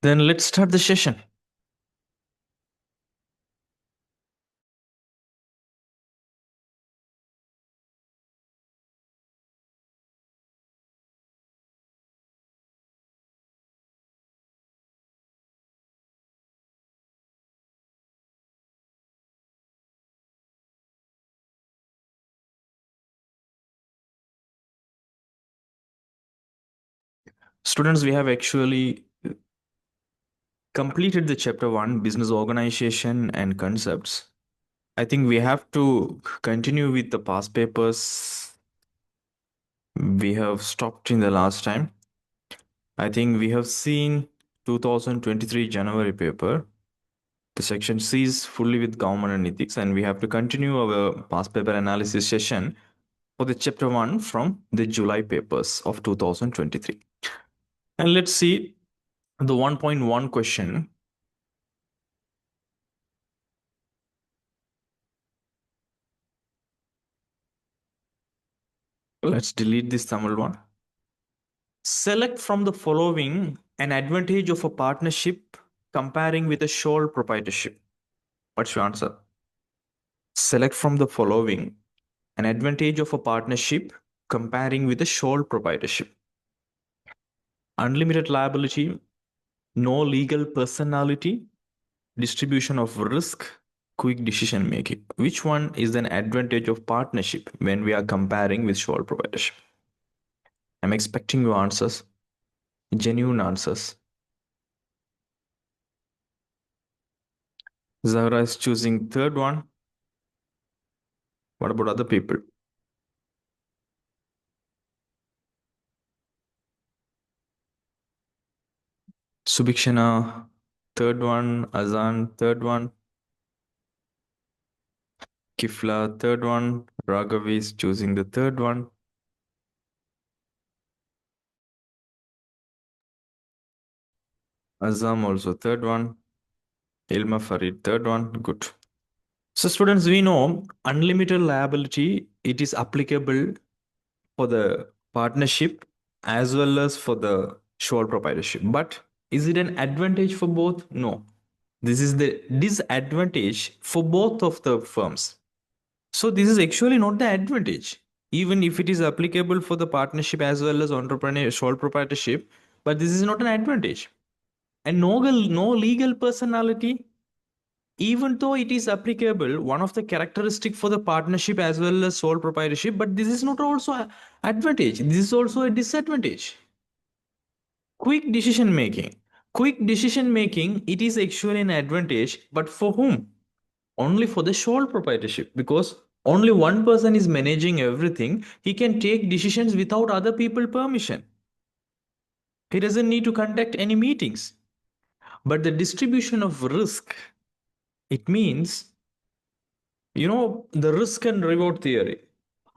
Then let's start the session. Students, we have actually completed the chapter 1, business organization and concepts. I think we have to continue with the past papers we have stopped in the last time. I think we have seen 2023 January paper. The section C is fully with government and ethics, and we have to continue our past paper analysis session for the chapter 1 from the July papers of 2023. And let's see the 1.1 question. Let's delete this Tamil one. Select from the following an advantage of a partnership comparing with a sole proprietorship. What's your answer? Select from the following an advantage of a partnership comparing with a sole proprietorship. Unlimited liability, no legal personality, distribution of risk, quick decision making. Which one is an advantage of partnership when we are comparing with sole proprietorship? I'm expecting your answers, genuine answers. Zahra is choosing third one. What about other people? Subhikshana, third one. Azan, third one. Kifla, third one. Raghavi is choosing the third one. Azam also third one. Ilma Farid, third one. Good. So students, we know unlimited liability, it is applicable for the partnership as well as for the sole proprietorship. But is it an advantage for both? No. This is the disadvantage for both of the firms. So this is actually not the advantage, even if it is applicable for the partnership as well as entrepreneur sole proprietorship. But this is not an advantage. And no legal personality, even though it is applicable, one of the characteristic for the partnership as well as sole proprietorship. But this is not also an advantage. This is also a disadvantage. Quick decision making. Quick decision making, it is actually an advantage, but for whom? Only for the sole proprietorship, because only one person is managing everything. He can take decisions without other people permission. He doesn't need to conduct any meetings. But the distribution of risk, it means, the risk and reward theory.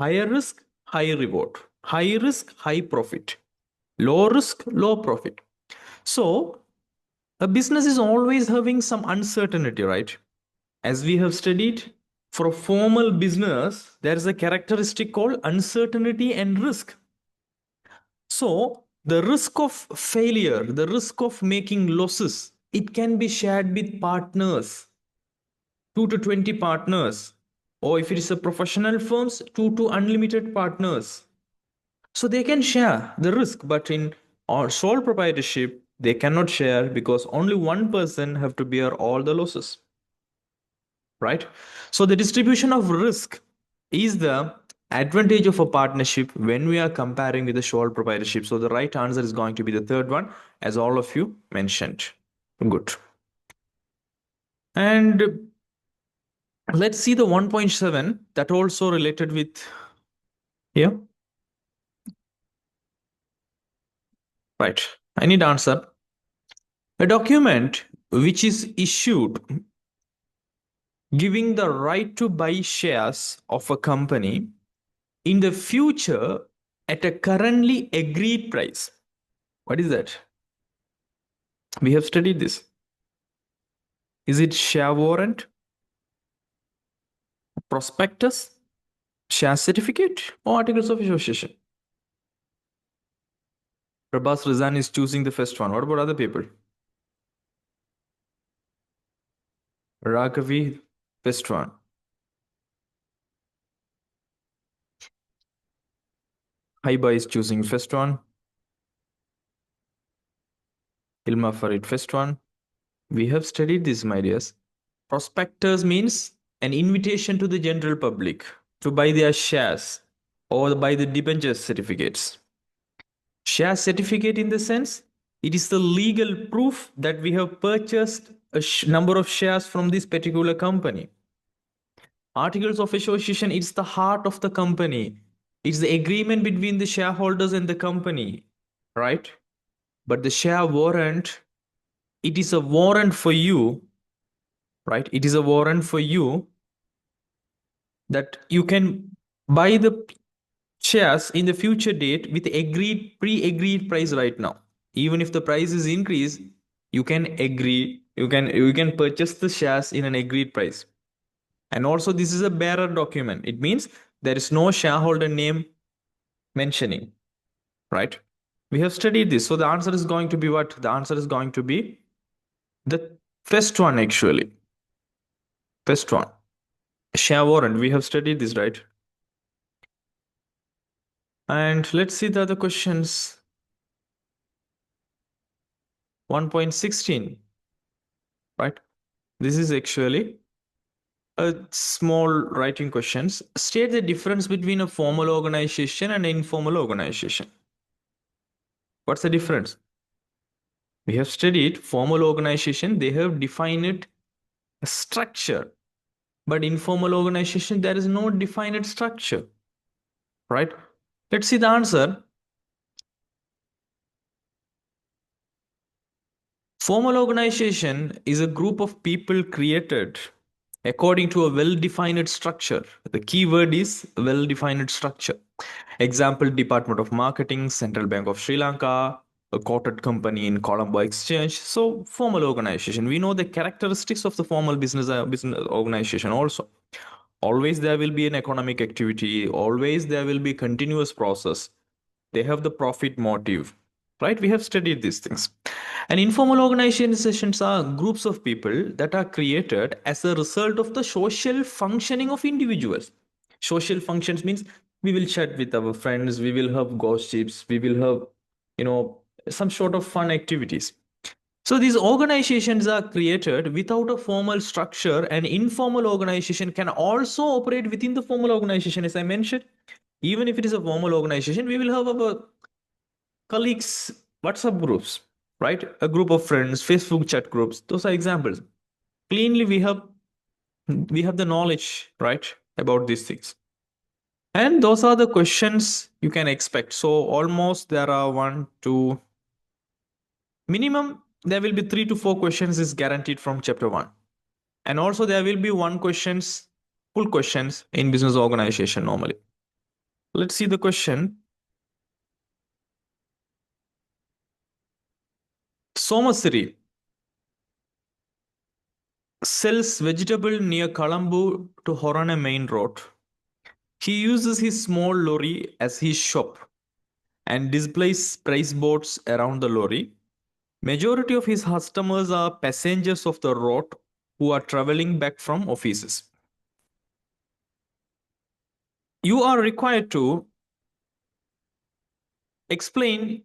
Higher risk, high reward. High risk, high profit. Low risk, low profit. So a business is always having some uncertainty, right? As we have studied, for a formal business, there is a characteristic called uncertainty and risk. So, the risk of failure, the risk of making losses, it can be shared with partners, 2 to 20 partners. Or if it is a professional firms, 2 to unlimited partners. So they can share the risk, but in our sole proprietorship, they cannot share because only one person have to bear all the losses. Right? So the distribution of risk is the advantage of a partnership when we are comparing with the sole proprietorship. So the right answer is going to be the third one, as all of you mentioned. Good. And let's see the 1.7 that also related with here. Right. I need answer. A document which is issued giving the right to buy shares of a company in the future at a currently agreed price. What is that? We have studied this. Is it share warrant, prospectus, share certificate, or articles of association? Prabhas Rizan is choosing the first one. What about other people? Raghavi, first one. Haiba is choosing first one. Ilma Farid, first one. We have studied this, my dears. Prospectus means an invitation to the general public to buy their shares or buy the debenture certificates. Share certificate, in the sense, it is the legal proof that we have purchased a number of shares from this particular company. Articles of association, it's the heart of the company. It's the agreement between the shareholders and the company, right? But the share warrant, it is a warrant for you, right? It is a warrant for you that you can buy the shares in the future date with agreed pre-agreed price right now. Even if the price is increased, you can agree, you can purchase the shares in an agreed price. And also, this is a bearer document. It means there is no shareholder name mentioning, right? We have studied this. So the answer is going to be what? The answer is going to be the first one, actually. First one. Share warrant. We have studied this, right? And let's see the other questions. 1.16, right? This is actually a small writing questions. State the difference between a formal organization and an informal organization. What's the difference? We have studied formal organization, they have defined a structure, but informal organization, there is no defined structure, right? Let's see the answer. Formal organization is a group of people created according to a well-defined structure. The key word is well-defined structure. Example, Department of Marketing, Central Bank of Sri Lanka, a quoted company in Colombo Exchange. So formal organization. We know the characteristics of the formal business organization also. Always there will be an economic activity. Always there will be continuous process. They have the profit motive, right? We have studied these things. And informal organizations are groups of people that are created as a result of the social functioning of individuals. Social functions means we will chat with our friends, we will have gossips, we will have, you know, some sort of fun activities. So these organizations are created without a formal structure, and informal organization can also operate within the formal organization. As I mentioned, even if it is a formal organization, we will have our colleagues WhatsApp groups, right? A group of friends, Facebook chat groups. Those are examples. Cleanly, we have the knowledge, right, about these things. And those are the questions you can expect. So almost there are one, two, minimum there will be 3 to 4 questions is guaranteed from chapter one. And also there will be one questions, full questions in business organization normally. Let's see the question. Somasiri sells vegetable near Colombo to Horana main road. He uses his small lorry as his shop and displays price boards around the lorry. Majority of his customers are passengers of the road who are traveling back from offices. You are required to explain.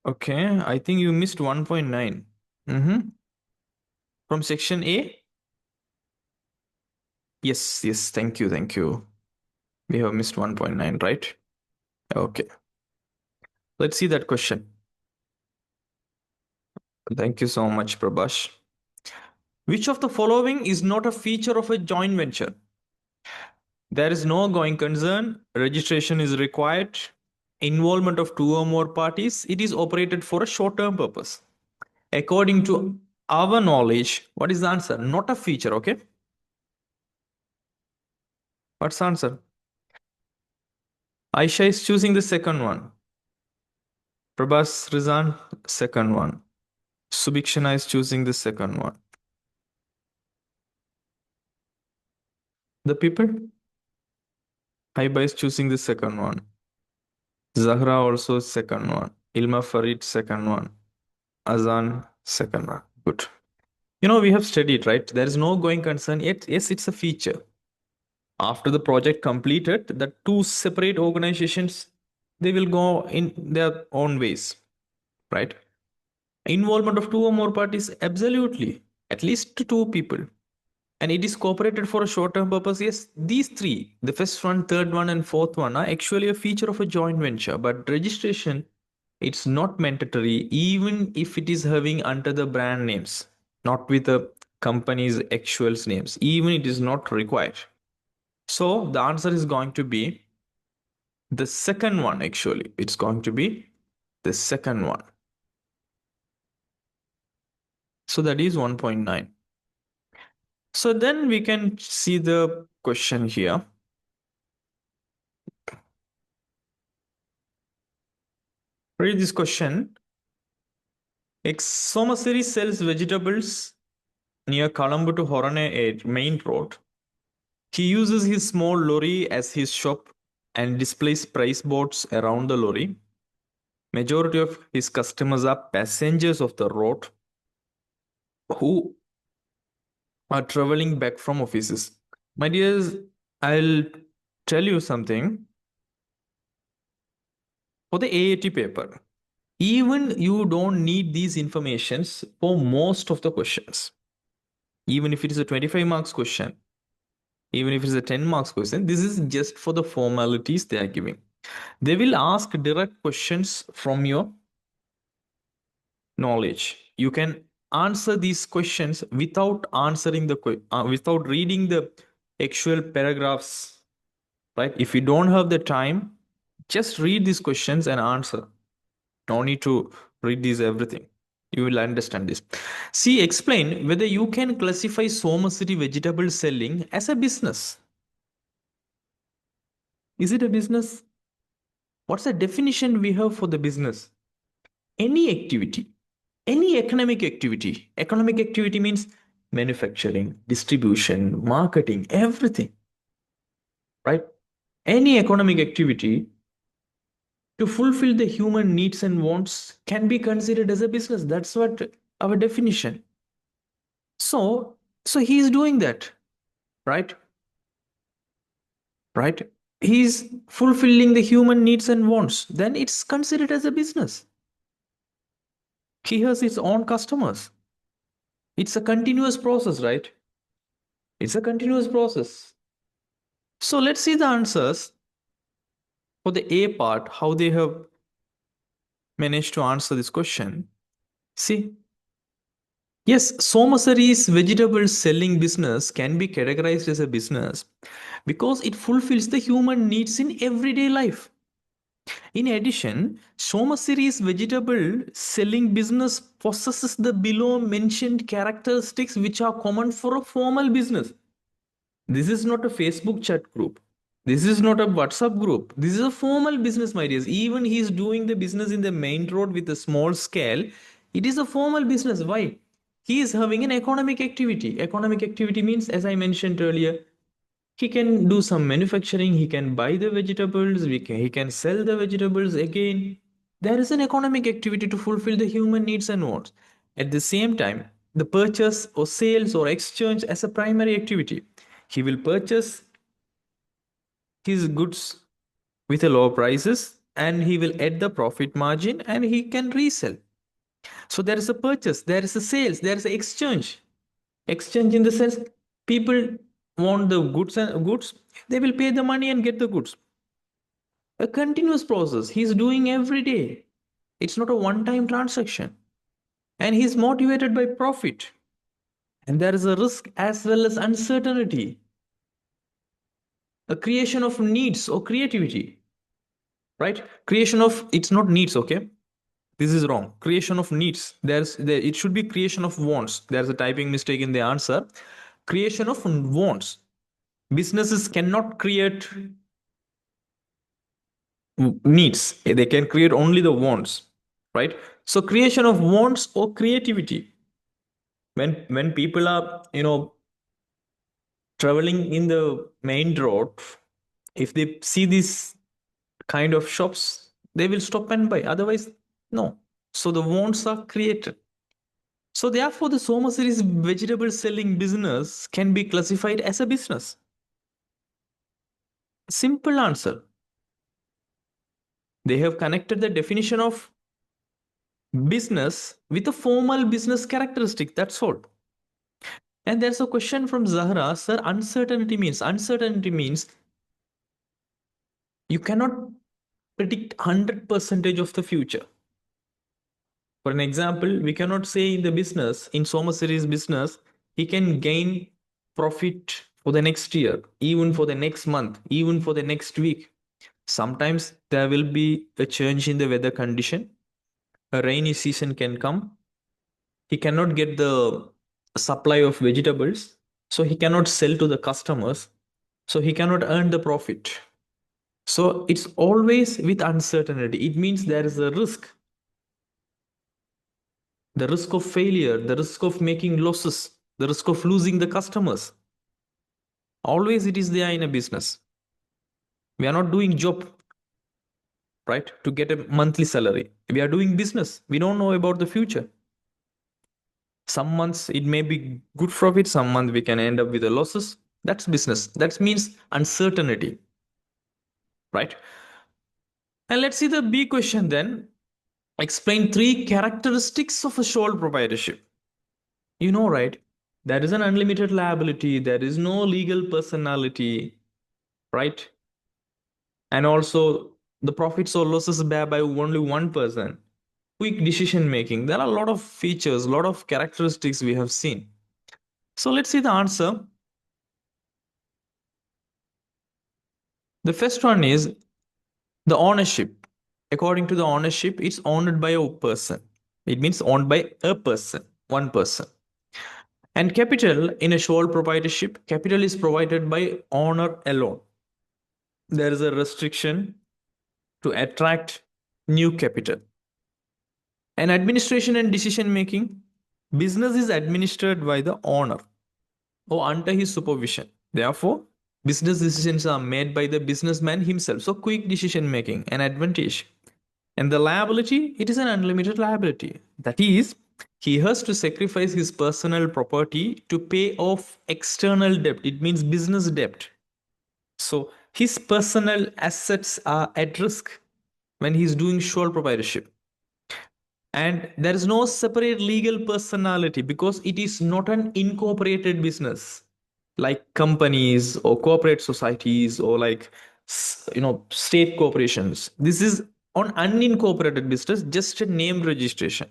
Okay, I think you missed 1.9. From section A? Yes, yes, thank you, thank you. We have missed 1.9, right? Okay, let's see that question. Thank you so much, Prabhash. Which of the following is not a feature of a joint venture? There is no going concern, registration is required, involvement of two or more parties, it is operated for a short term purpose. According to our knowledge, what is the answer? Not a feature, okay? What's the answer? Aisha is choosing the second one. Prabhas Rizan, second one. Subhikshana is choosing the second one. The people? Haiba is choosing the second one. Zahra also second one. Ilma Farid second one. Azan second one. Good. We have studied, right? There is no going concern yet. Yes, it's a feature. After the project completed, the two separate organizations, they will go in their own ways, right? Involvement of two or more parties, absolutely. At least two people. And it is cooperated for a short-term purpose. Yes, these three, the first one, third one, and fourth one, are actually a feature of a joint venture. But registration, it's not mandatory, even if it is having under the brand names, not with the company's actual names. Even it is not required. So the answer is going to be the second one. Actually, it's going to be the second one. So that is 1.9. So then we can see the question here. Read this question. Somasiri sells vegetables near Colombo to Horane, a main road. He uses his small lorry as his shop and displays price boards around the lorry. Majority of his customers are passengers of the road who are traveling back from offices. My dears, I'll tell you something. For the AAT paper, even you don't need these informations for most of the questions. Even if it is a 25 marks question, even if it's a 10 marks question, this is just for the formalities they are giving. They will ask direct questions from your knowledge. You can answer these questions without answering without reading the actual paragraphs, right? If you don't have the time, just read these questions and answer. No need to read these everything. You will understand this. See, explain whether you can classify Soma City vegetable selling as a business. Is it a business? What's the definition we have for the business? Any activity, any economic activity. Economic activity means manufacturing, distribution, marketing, everything, right? Any economic activity to fulfill the human needs and wants can be considered as a business. That's what our definition. So, so he's doing that, right? Right? He's fulfilling the human needs and wants. Then it's considered as a business. He has its own customers. It's a continuous process, right? It's a continuous process. So let's see the answers for the A part, how they have managed to answer this question. See, yes, Somasari's vegetable selling business can be categorized as a business because it fulfills the human needs in everyday life. In addition, Somasari's vegetable selling business possesses the below mentioned characteristics which are common for a formal business. This is not a Facebook chat group. This is not a WhatsApp group. This is a formal business, my dears. Even he is doing the business in the main road with a small scale. It is a formal business. Why? He is having an economic activity. Economic activity means, as I mentioned earlier, he can do some manufacturing. He can buy the vegetables. He can sell the vegetables again. There is an economic activity to fulfill the human needs and wants. At the same time, the purchase or sales or exchange as a primary activity. He will purchase his goods with a low prices and he will add the profit margin and he can resell. So there is a purchase, there is a sales, there is an exchange. Exchange in the sense people want the goods, they will pay the money and get the goods. A continuous process he's doing every day. It's not a one-time transaction. And he's motivated by profit. And there is a risk as well as uncertainty. A creation of needs or creativity. Right? Creation of it's not needs, okay? This is wrong. Creation of needs. It should be creation of wants. There's a typing mistake in the answer. Creation of wants. Businesses cannot create needs. They can create only the wants, right? So creation of wants or creativity. When people are traveling in the main road, if they see this kind of shops, they will stop and buy. Otherwise, no. So the wants are created. So therefore, the Soma series vegetable selling business can be classified as a business. Simple answer. They have connected the definition of business with a formal business characteristic. That's all. And there's a question from Zahra, sir. Uncertainty means you cannot predict 100% of the future. For an example, we cannot say in the business, in Soma series business, he can gain profit for the next year, even for the next month, even for the next week. Sometimes there will be a change in the weather condition. A rainy season can come. He cannot get the supply of vegetables, so he cannot sell to the customers, so he cannot earn the profit. So it's always with uncertainty. It means there is a risk, the risk of failure, the risk of making losses, the risk of losing the customers. Always it is there in a business. We are not doing job, right, to get a monthly salary. We are doing business. We don't know about the future. Some months it may be good profit, some month we can end up with the losses. That's business. That means uncertainty, right? And let's see the B question then. Explain three characteristics of a sole proprietorship. You know, right? There is an unlimited liability, there is no legal personality, right? And also the profits or losses bear by only one person. Quick decision making. There are a lot of features, a lot of characteristics we have seen. So let's see the answer. The first one is the ownership. According to the ownership, it's owned by a person. It means owned by a person, one person. And capital in a sole proprietorship, capital is provided by owner alone. There is a restriction to attract new capital. And administration and decision making, business is administered by the owner or under his supervision. Therefore, business decisions are made by the businessman himself. So, quick decision making, an advantage. And the liability, it is an unlimited liability. That is, he has to sacrifice his personal property to pay off external debt. It means business debt. So his personal assets are at risk when he's doing sole proprietorship. And there is no separate legal personality because it is not an incorporated business like companies or corporate societies or like state corporations. This is on unincorporated business, just a name registration.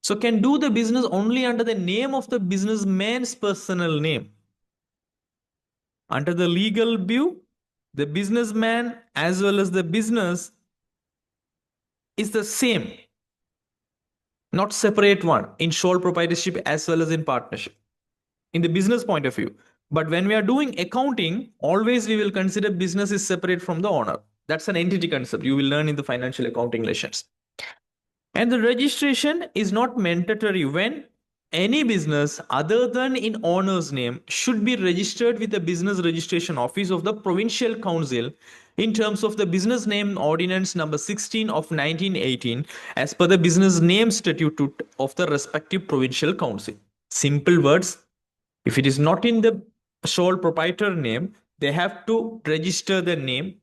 So can do the business only under the name of the businessman's personal name. Under the legal view, the businessman as well as the business is the same, not separate one in sole proprietorship as well as in partnership. In the business point of view. But when we are doing accounting, always we will consider business is separate from the owner. That's an entity concept you will learn in the financial accounting lessons. And the registration is not mandatory when any business other than in owner's name should be registered with the business registration office of the provincial council in terms of the business name ordinance number 16 of 1918 as per the business name statute of the respective provincial council. Simple words, if it is not in the sole proprietor name, they have to register the name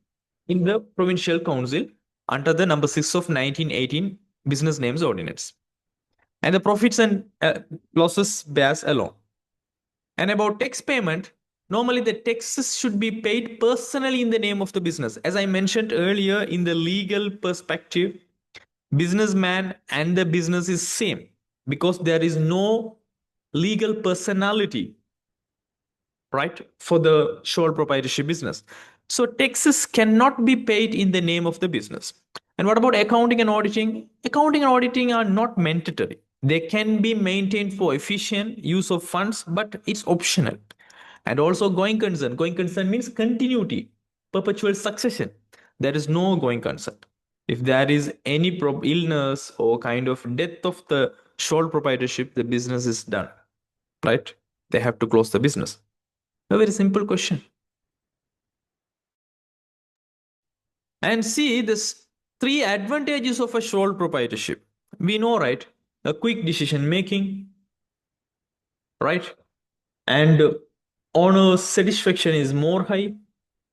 in the provincial council under the number 6 of 1918 business names ordinance. And the profits and losses bears alone. And about tax payment, normally the taxes should be paid personally in the name of the business. As I mentioned earlier, in the legal perspective, businessman and the business is same because there is no legal personality, right, for the sole proprietorship business. So taxes cannot be paid in the name of the business. And what about accounting and auditing? Accounting and auditing are not mandatory. They can be maintained for efficient use of funds, but it's optional. And also going concern. Going concern means continuity, perpetual succession. There is no going concern. If there is any illness or kind of death of the sole proprietorship, the business is done, right? They have to close the business. A very simple question. And see this three advantages of a sole proprietorship. We know, right? a quick decision making, right? And owner satisfaction is more high.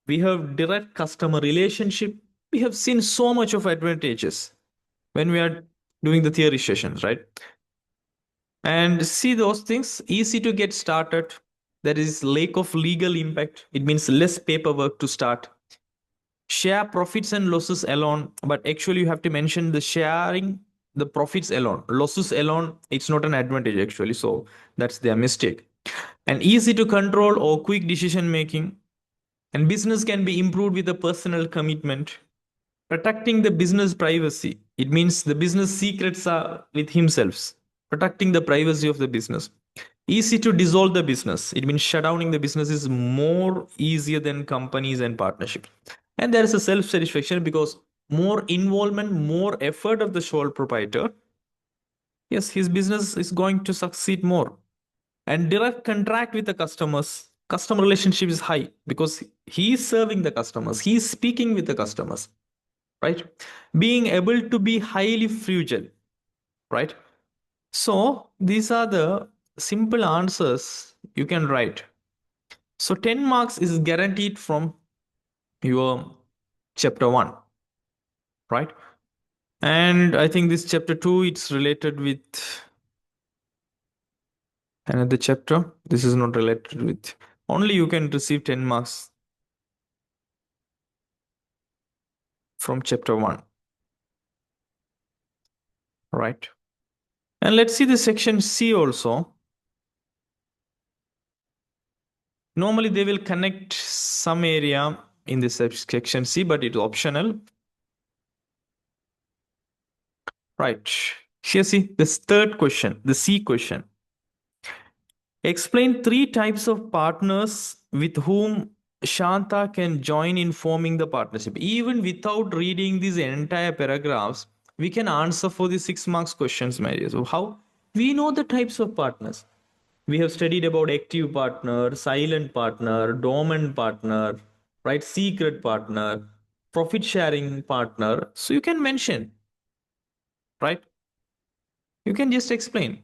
We have direct customer relationship. We have seen so much of advantages when we are doing the theory sessions, right? And see those things easy to get started. There is lack of legal impact. It means less paperwork to start. Share profits and losses alone, but actually you have to mention the sharing the profits alone. Losses alone, it's not an advantage actually. So that's their mistake. And easy to control or quick decision making. And business can be improved with a personal commitment. Protecting the business privacy. It means the business secrets are with himself. Protecting the privacy of the business. Easy to dissolve the business. It means shutdowning the business is more easier than companies and partnerships. And there is a self-satisfaction because more involvement, more effort of the sole proprietor. Yes, his business is going to succeed more. And direct contract with the customers. Customer relationship is high because he is serving the customers. He is speaking with the customers, right? Being able to be highly frugal, right? So these are the simple answers you can write. So 10 marks is guaranteed from your chapter 1, right? And I think this chapter 2 it's related with another chapter. This is not related with. Only you can receive 10 marks from chapter 1, right? And let's see the section C also. Normally they will connect some area in this section C, but it's optional. Right. Here, see this third question, the C question. Explain three types of partners with whom Shanta can join in forming the partnership. Even without reading these entire paragraphs, we can answer for the 6 marks questions, Maria. So, how? We know the types of partners. We have studied about active partner, silent partner, dormant partner, right? Secret partner, profit sharing partner. So, you can mention, right? You can just explain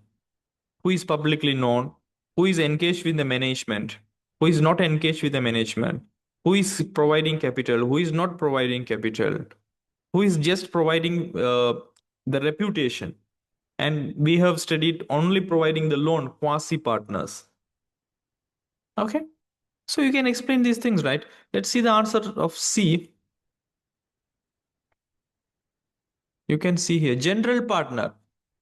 who is publicly known, who is engaged with the management, who is not engaged with the management, who is providing capital, who is not providing capital, who is just providing the reputation. And we have studied only providing the loan, quasi partners. Okay. So you can explain these things, right? Let's see the answer of C. You can see here general partner.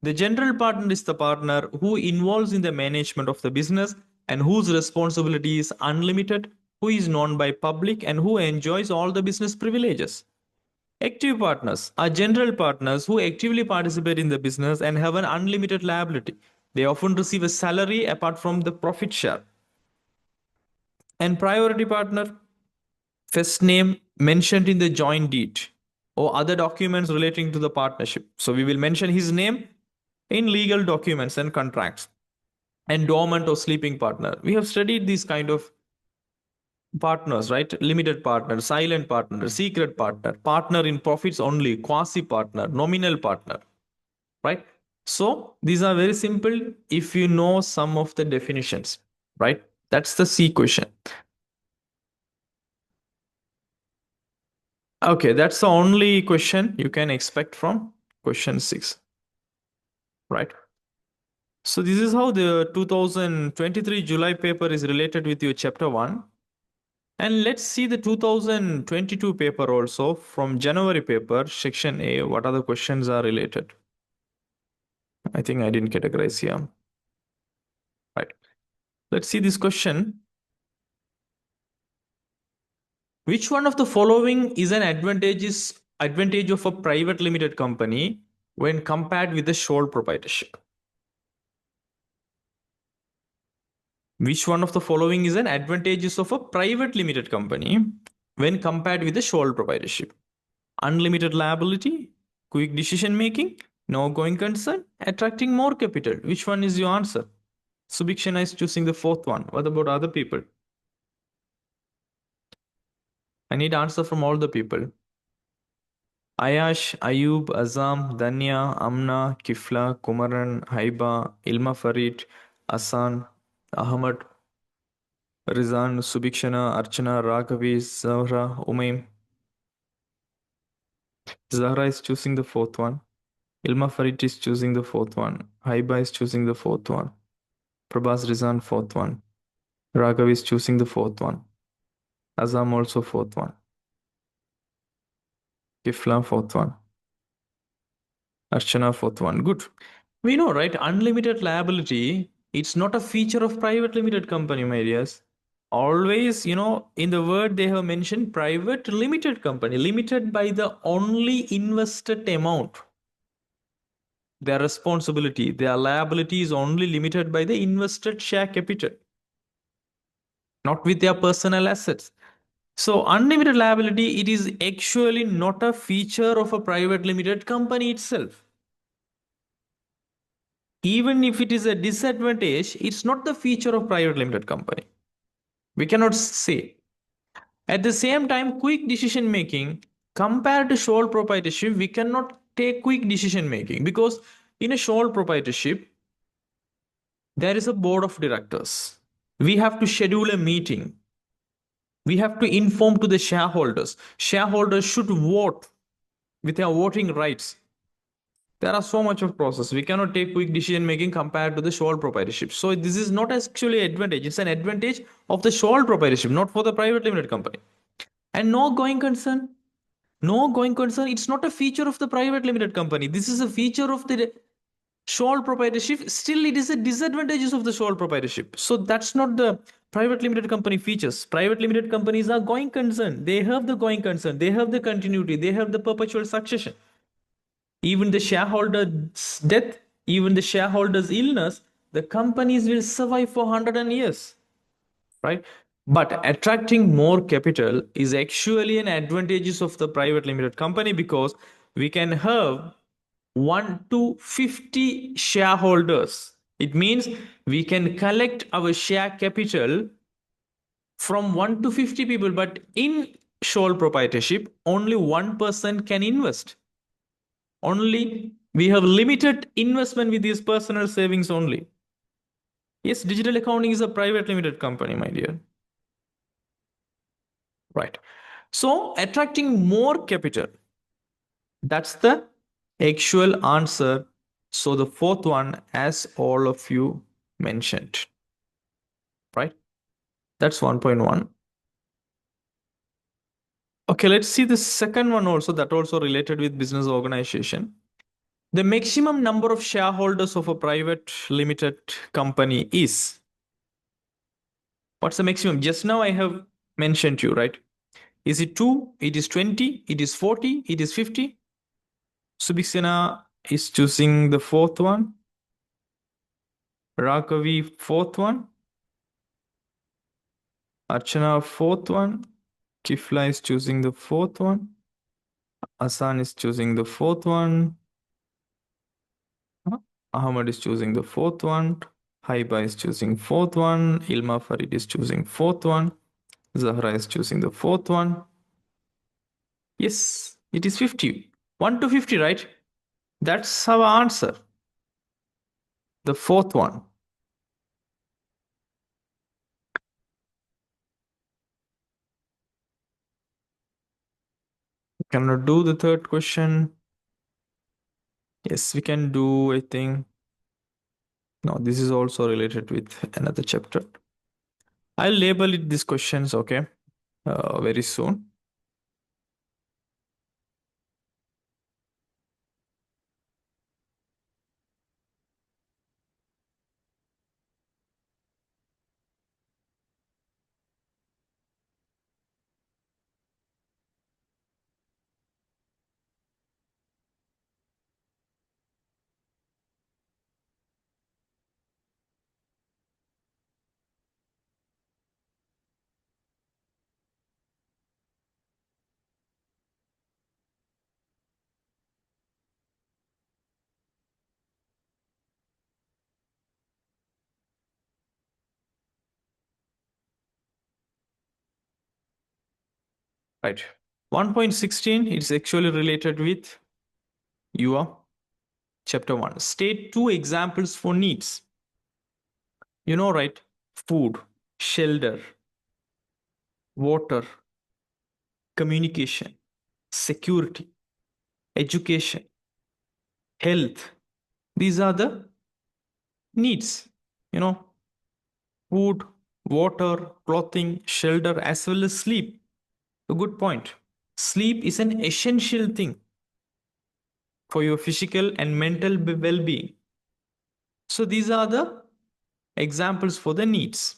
The general partner is the partner who involves in the management of the business and whose responsibility is unlimited, who is known by public and who enjoys all the business privileges. Active partners are general partners who actively participate in the business and have an unlimited liability. They often receive a salary apart from the profit share. And priority partner, first name mentioned in the joint deed or other documents relating to the partnership. So we will mention his name in legal documents and contracts. And dormant or sleeping partner. We have studied these kind of partners, right? Limited partner, silent partner, secret partner, partner in profits only, quasi partner, nominal partner, right? So these are very simple if you know some of the definitions, right? That's the C question. Okay, that's the only question you can expect from question 6, right? So this is how the 2023 July paper is related with your chapter 1. And let's see the 2022 paper also from January paper, section A. What other questions are related? I think I didn't categorize here. Right. Let's see this question. Which one of the following is an advantage of a private limited company when compared with the sole proprietorship? Which one of the following is an advantages of a private limited company when compared with the sole proprietorship? Unlimited liability, quick decision making, no going concern, attracting more capital. Which one is your answer? Subhikshana is choosing the fourth one. What about other people? I need answer from all the people. Ayash, Ayub, Azam, Danya, Amna, Kifla, Kumaran, Haiba, Ilma Farid, Asan, Ahmad, Rizan, Subikshana, Archana, Raghavi, Zahra, Umaim. Zahra is choosing the fourth one. Ilma Farid is choosing the fourth one. Haiba is choosing the fourth one. Prabhas Rizan, fourth one. Raghav is choosing the fourth one. Azam also fourth one. Kifla, fourth one. Archana, fourth one. Good. We know, right? Unlimited liability, it's not a feature of private limited company, my dears. Always, in the word they have mentioned private limited company, limited by the only invested amount. Their responsibility, their liability is only limited by the invested share capital, not with their personal assets. So, unlimited liability, it is actually not a feature of a private limited company itself. Even if it is a disadvantage, it's not the feature of private limited company. We cannot say. At the same time, quick decision making compared to sole proprietorship, we cannot take quick decision making because in a sole proprietorship, there is a board of directors. We have to schedule a meeting. We have to inform to the shareholders. Shareholders should vote with their voting rights. There are so much of process. We cannot take quick decision making compared to the sole proprietorship. So this is not actually an advantage. It's an advantage of the sole proprietorship, not for the private limited company. And no going concern. No going concern. It's not a feature of the private limited company. This is a feature of the sole proprietorship. Still, it is a disadvantages of the sole proprietorship. So that's not the private limited company features. Private limited companies are going concern. They have the going concern. They have the continuity. They have the perpetual succession. Even the shareholder's death, even the shareholder's illness, the companies will survive for 100 years, right? But attracting more capital is actually an advantages of the private limited company because we can have 1 to 50 shareholders. It means we can collect our share capital from 1 to 50 people, but in sole proprietorship, only one person can invest. Only we have limited investment with these personal savings only. Yes, digital accounting is a private limited company, my dear. Right. So attracting more capital. That's the actual answer. So the fourth one, as all of you mentioned, right? That's 1.1. Okay, let's see the second one also that also related with business organization. The maximum number of shareholders of a private limited company is. What's the maximum? Just now I have mentioned you, right? Is it 2? It is 20? It is 40? It is 50? Subiksena is choosing the fourth one. Rakavi, fourth one. Archana, fourth one. Kifla is choosing the fourth one. Asan is choosing the fourth one. Ahmad is choosing the fourth one. Haiba is choosing fourth one. Ilma Farid is choosing fourth one. Zahra is choosing the fourth one. Yes, it is 50. 1 to 50, right? That's our answer. The fourth one. Cannot do the third question. Yes, we can do, I think. No, this is also related with another chapter. I'll label it these questions, okay, very soon. Right. 1.16 is actually related with your chapter 1. State two examples for needs. You know, right? Food, shelter, water, communication, security, education, health. These are the needs. You know, food, water, clothing, shelter, as well as sleep. A good point. Sleep is an essential thing for your physical and mental well being. So, these are the examples for the needs.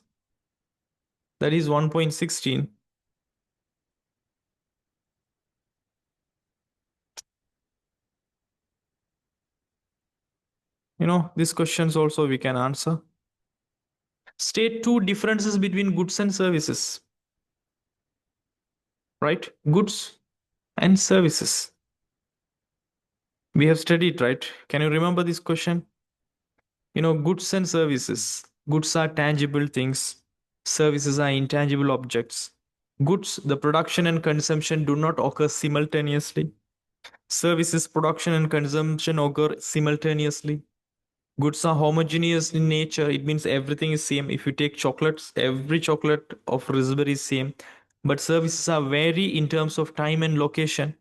That is 1.16. You know, these questions also we can answer. State two differences between goods and services. Right? Goods and services. We have studied, right? Can you remember this question? You know, goods and services. Goods are tangible things, services are intangible objects. Goods, the production and consumption do not occur simultaneously. Services, production and consumption occur simultaneously. Goods are homogeneous in nature. It means everything is same. If you take chocolates, every chocolate of raspberry is same. But services are vary in terms of time and location.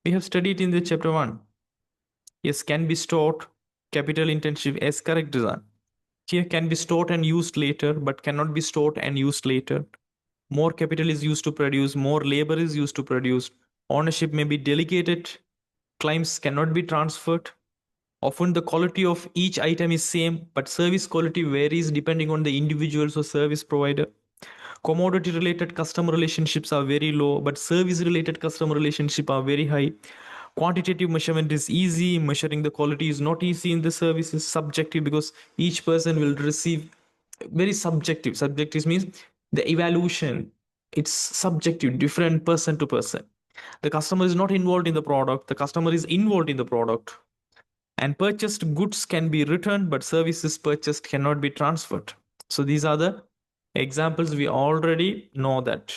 We have studied in the chapter 1. Yes, can be stored, capital intensive. Yes, correct, Rizan. Here can be stored and used later, but cannot be stored and used later. More capital is used to produce, more labor is used to produce. Ownership may be delegated, claims cannot be transferred. Often the quality of each item is same, but service quality varies depending on the individuals or service provider. Commodity related customer relationships are very low, but service related customer relationship are very high. Quantitative measurement is easy, measuring the quality is not easy in the service, is subjective because each person will receive very subjective. Subjective means the evaluation, it's subjective, different person to person. The customer is not involved in the product, the customer is involved in the product. And purchased goods can be returned, but services purchased cannot be transferred. So these are the examples we already know that.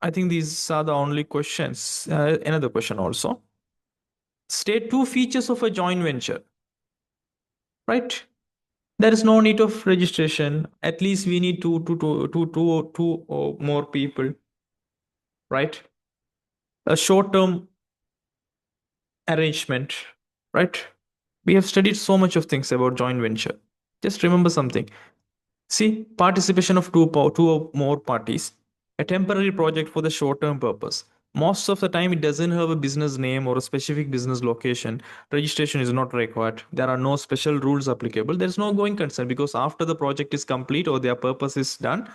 I think these are the only questions. Another question also. State two features of a joint venture, right? There is no need of registration. At least we need two or more people, right? A short-term arrangement, right? We have studied so much of things about joint venture. Just remember something. See, participation of two or more parties, a temporary project for the short term purpose. Most of the time, it doesn't have a business name or a specific business location. Registration is not required. There are no special rules applicable. There's no going concern because after the project is complete or their purpose is done,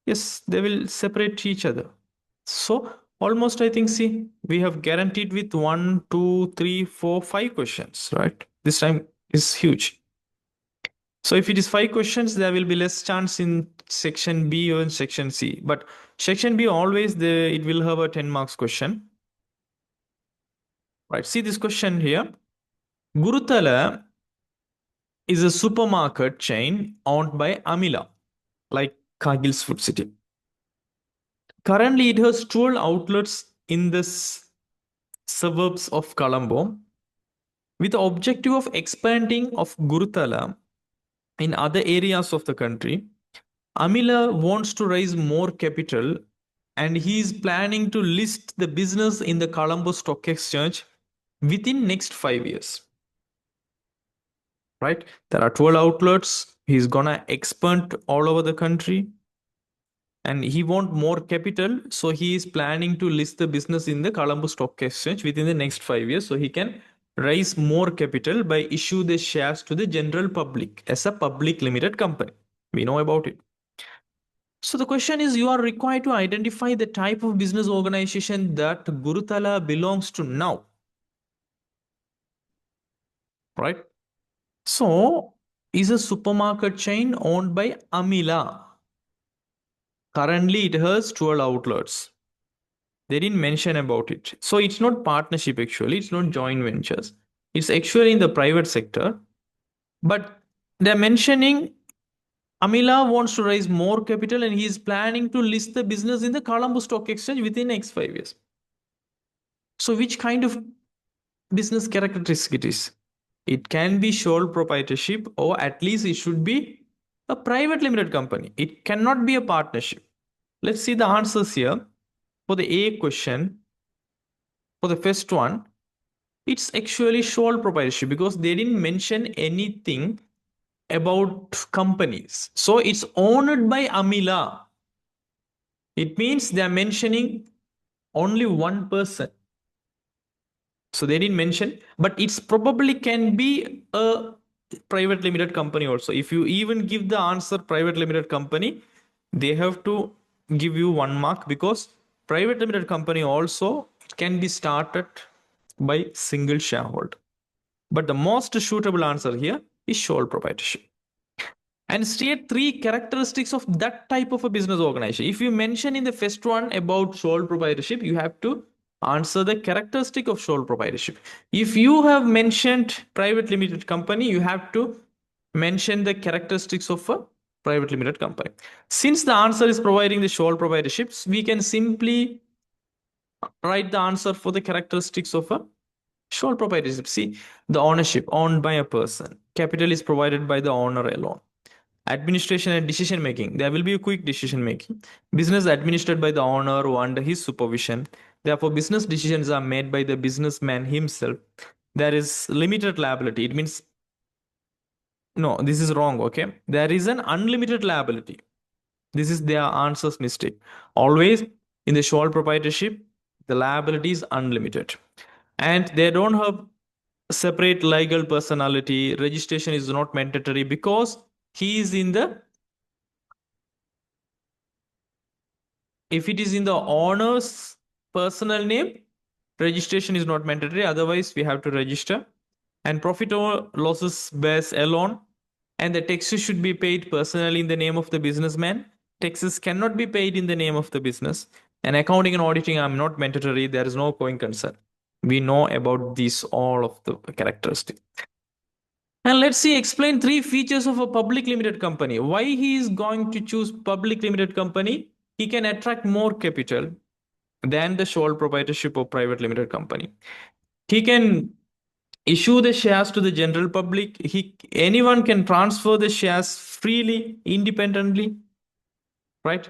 yes, they will separate each other. So, almost I think, see, we have guaranteed with one, two, three, four, 5 questions, right? This time is huge. So if it is 5 questions, there will be less chance in section B or in section C. But section B always it will have a 10 marks question. Right. See this question here. Gurutala is a supermarket chain owned by Amila, like Cargill's Food City. Currently, it has 12 outlets in the suburbs of Colombo with the objective of expanding of Gurutala in other areas of the country. Amila wants to raise more capital and he is planning to list the business in the Colombo Stock Exchange within next 5 years. Right? There are 12 outlets. He's gonna expand all over the country and he want more capital, so he is planning to list the business in the Colombo Stock Exchange within the next 5 years so he can raise more capital by issue the shares to the general public as a public limited company. We know about it. So the question is, you are required to identify the type of business organization that Gurutala belongs to now, right? So is a supermarket chain owned by Amila. Currently, it has 12 outlets. They didn't mention about it. So it's not partnership actually. It's not joint ventures. It's actually in the private sector. But they're mentioning Amila wants to raise more capital and he is planning to list the business in the Colombo Stock Exchange within next 5 years. So which kind of business characteristic it is? It can be sole proprietorship, or at least it should be a private limited company. It cannot be a partnership. Let's see the answers here. For the A question, for the first one, it's actually sole proprietorship because they didn't mention anything about companies. So it's owned by Amila. It means they are mentioning only one person. So they didn't mention, but it's probably can be a private limited company also. If you even give the answer private limited company, they have to give you 1 mark because private limited company also can be started by single shareholder. But the most suitable answer here is sole proprietorship. And state 3 characteristics of that type of a business organization. If you mention in the first one about sole proprietorship, you have to answer the characteristic of sole proprietorship. If you have mentioned private limited company, you have to mention the characteristics of a private limited company. Since the answer is providing the sole proprietorships, we can simply write the answer for the characteristics of a sole proprietorship. See, the ownership owned by a person. Capital is provided by the owner alone. Administration and decision making, there will be a quick decision making. Business administered by the owner or under his supervision. Therefore business decisions are made by the businessman himself. There is limited liability. It means, no, this is wrong. Okay, there is an unlimited liability. This is their answer's mistake. Always in the sole proprietorship, the liability is unlimited, and they don't have separate legal personality. Registration is not mandatory because he is in the, if it is in the owner's personal name, registration is not mandatory. Otherwise, we have to register. And profit or losses base alone. And the taxes should be paid personally in the name of the businessman. Taxes cannot be paid in the name of the business. And accounting and auditing are not mandatory. There is no going concern. We know about these all of the characteristics. And let's see, explain 3 features of a public limited company. Why he is going to choose public limited company? He can attract more capital than the sole proprietorship of private limited company. He can issue the shares to the general public. Anyone can transfer the shares freely, independently, right?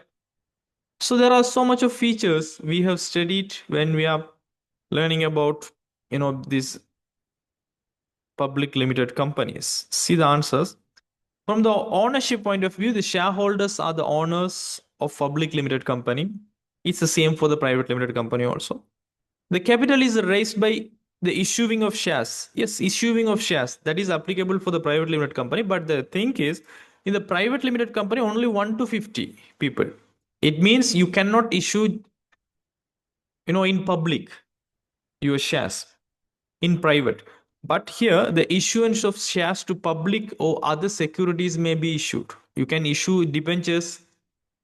So there are so much of features we have studied when we are learning about these public limited companies. See the answers. From the ownership point of view, the shareholders are the owners of public limited company. It's the same for the private limited company also. The capital is raised by the issuing of shares. Yes, issuing of shares. That is applicable for the private limited company. But the thing is, in the private limited company, only 1 to 50 people. It means you cannot issue, in public your shares in private. But here, the issuance of shares to public or other securities may be issued. You can issue debentures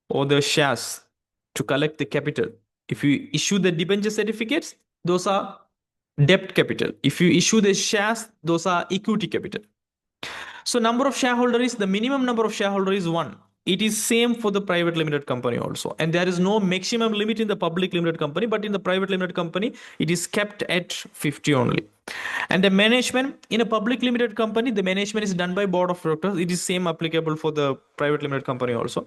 or the shares to collect the capital. If you issue the debenture certificates, those are debt capital. If you issue the shares, those are equity capital. So number of shareholders, the minimum number of shareholders is 1. It is same for the private limited company also. And there is no maximum limit in the public limited company, but in the private limited company, it is kept at 50 only. And the management in a public limited company, the management is done by board of directors. It is same applicable for the private limited company also.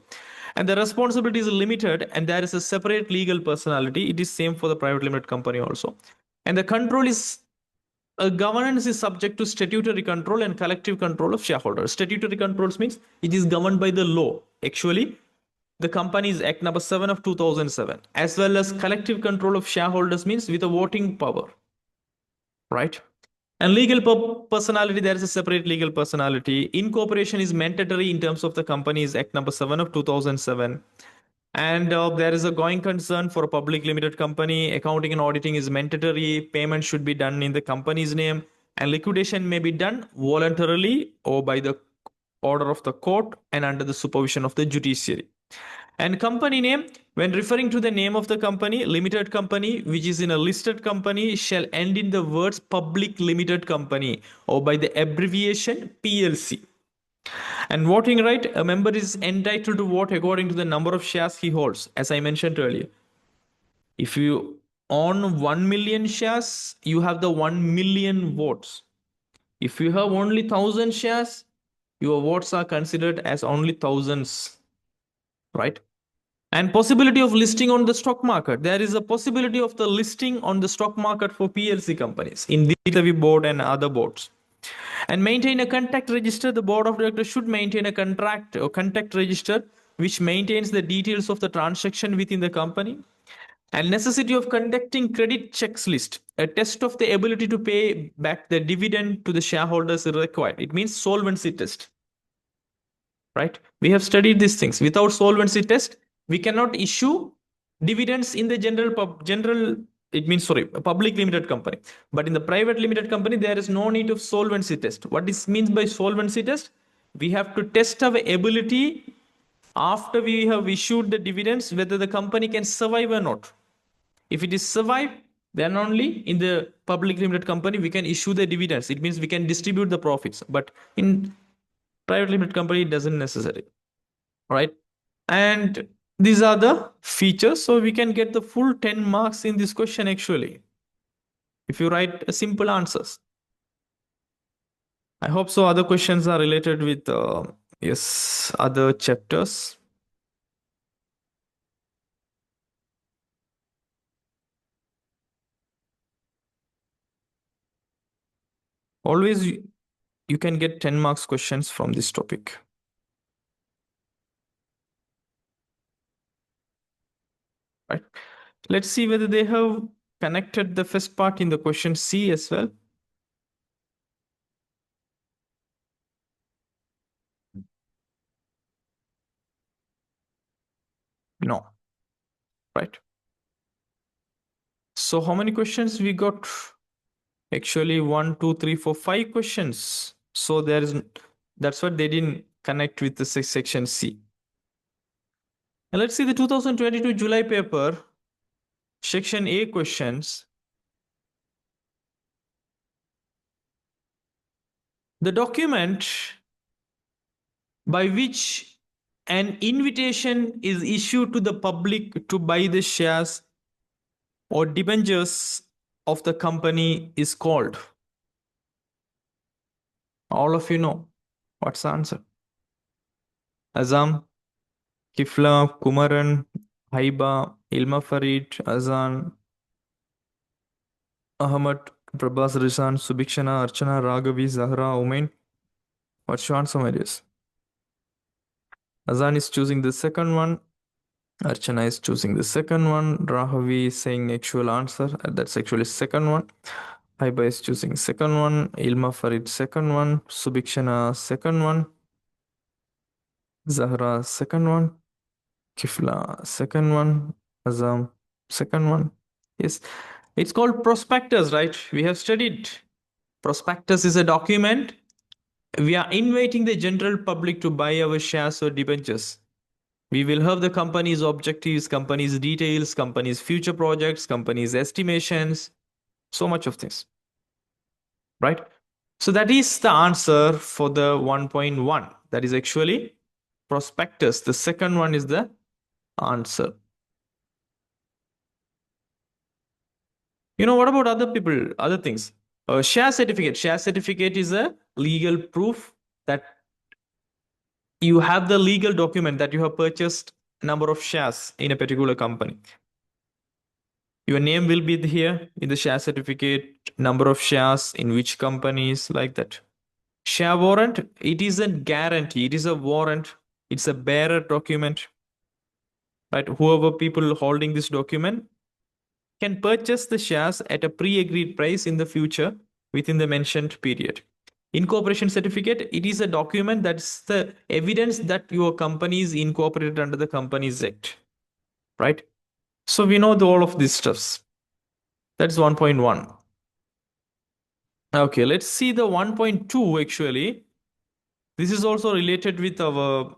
And the responsibility is limited, and there is a separate legal personality. It is same for the private limited company also. And the control is, governance is subject to statutory control and collective control of shareholders. Statutory controls means it is governed by the law. Actually, the Companies Act number 7 of 2007, as well as collective control of shareholders means with a voting power, right? And legal personality, there is a separate legal personality. Incorporation is mandatory in terms of the Companies Act number 7 of 2007. And there is a going concern for a public limited company. Accounting and auditing is mandatory. Payment should be done in the company's name. And liquidation may be done voluntarily or by the order of the court and under the supervision of the judiciary. And company name, when referring to the name of the company, limited company, which is in a listed company, shall end in the words public limited company or by the abbreviation PLC. And voting right, a member is entitled to vote according to the number of shares he holds, as I mentioned earlier. If you own 1 million shares, you have the 1 million votes. If you have only 1,000 shares, your votes are considered as only thousands, right? And possibility of listing on the stock market. There is a possibility of the listing on the stock market for PLC companies in the board and other boards. And maintain a contact register. The board of directors should maintain a contract or contact register which maintains the details of the transaction within the company. And necessity of conducting credit checks list. A test of the ability to pay back the dividend to the shareholders is required. It means solvency test, right? We have studied these things. Without solvency test, we cannot issue dividends in the general. It means, sorry, a public limited company. But in the private limited company, there is no need of solvency test. What this means by solvency test? We have to test our ability after we have issued the dividends whether the company can survive or not. If it is survive, then only in the public limited company we can issue the dividends. It means we can distribute the profits. But in private limited company, it doesn't necessary, right? And these are the features. So we can get the full 10 marks in this question actually, if you write simple answers. I hope so. Other questions are related with yes, other chapters. Always you can get 10 marks questions from this topic. Right. Let's see whether they have connected the first part in the question C as well. No. Right. So how many questions we got? Actually, 1, 2, 3, 4, 5 questions. So that's what they didn't connect with the section C. And let's see the 2022 July paper, section A questions. The document by which an invitation is issued to the public to buy the shares or debentures of the company is called. All of you know what's the answer. Azam, Kifla, Kumaran, Haiba, Ilma Farid, Azan, Ahmad, Prabhas Rizan, Subikshana, Archana, Raghavi, Zahra, Umain. What's your answer, my dears? Azan is choosing the second one. Archana is choosing the second one. Rahavi is saying actual answer. That's actually second one. Haiba is choosing second one. Ilma Farid second one. Subikshana second one. Zahra second one. Kifla second one. Azam second one. Yes, it's called prospectus, right? We have studied. Prospectus is a document. We are inviting the general public to buy our shares or debentures. We will have the company's objectives, company's details, company's future projects, company's estimations, so much of this, right? So that is the answer for the 1.1. That is actually prospectus. The second one is the answer. What about other people, other things? Share certificate. Share certificate is a legal proof that you have the legal document that you have purchased number of shares in a particular company. Your name will be here in the share certificate, number of shares in which companies, like that. Share warrant, it is a guarantee, it is a warrant, it's a bearer document. Right? Whoever people holding this document can purchase the shares at a pre-agreed price in the future within the mentioned period. Incorporation certificate, it is a document that's the evidence that your company is incorporated under the Companies Act. Right? So we know all of these stuffs. That's 1.1. Okay, let's see the 1.2 actually. This is also related with our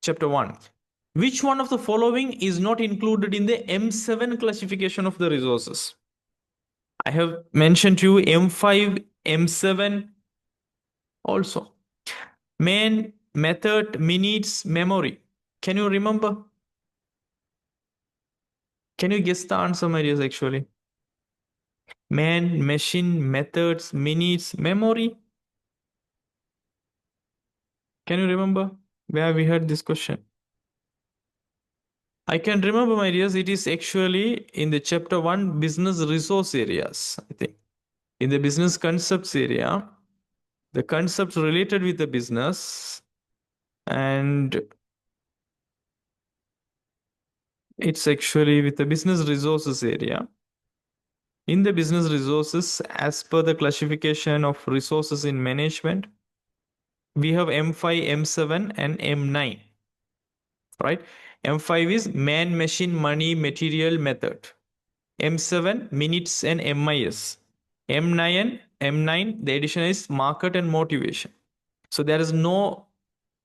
chapter 1. Which one of the following is not included in the M7 classification of the resources? I have mentioned to you M5, M7 also. Main method, minutes, memory. Can you remember? Can you guess the answer, Marius, actually? Man, machine, methods, minutes, memory. Can you remember where we heard this question? I can remember, Marius, it is actually in the chapter 1 business resource areas, I think. In the business concepts area, the concepts related with the business, and it's actually with the business resources area. In the business resources, as per the classification of resources in management, we have M5, M7, and M9, right? M5 is man, machine, money, material, method. M7, minutes, and MIS. M9, the addition is market and motivation. So there is no,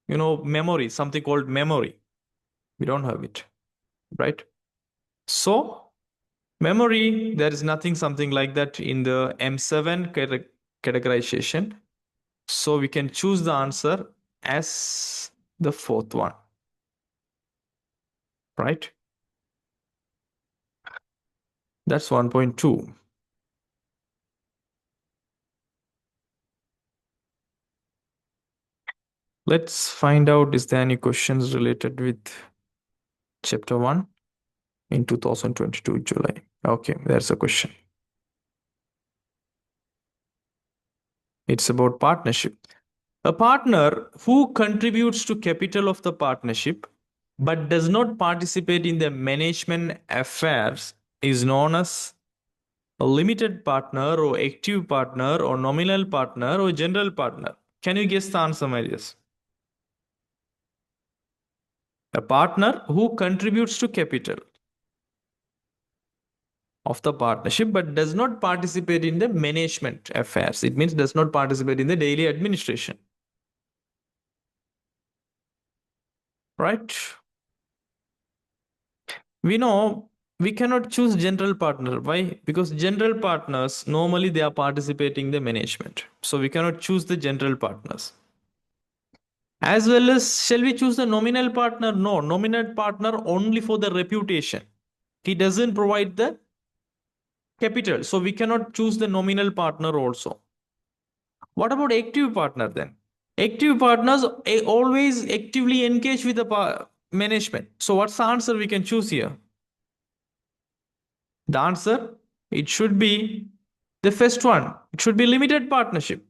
memory, something called memory. We don't have it, right? So memory, there is nothing something like that in the M7 categorization. So we can choose the answer as the fourth one, right? That's 1.2. Let's find out, is there any questions related with chapter 1 in 2022 July? Okay, there's a question. It's about partnership. A partner who contributes to capital of the partnership but does not participate in the management affairs is known as a limited partner or active partner or nominal partner or general partner. Can you guess the answer, Marius? A partner who contributes to capital of the partnership but does not participate in the management affairs. It means does not participate in the daily administration. Right? We know we cannot choose general partner. Why? Because general partners normally they are participating in the management. So we cannot choose the general partners. As well as, shall we choose the nominal partner? No, nominal partner only for the reputation. He doesn't provide the capital. So we cannot choose the nominal partner also. What about active partner then? Active partners always actively engage with the management. So what's the answer we can choose here? The answer, it should be the first one. It should be limited partnership,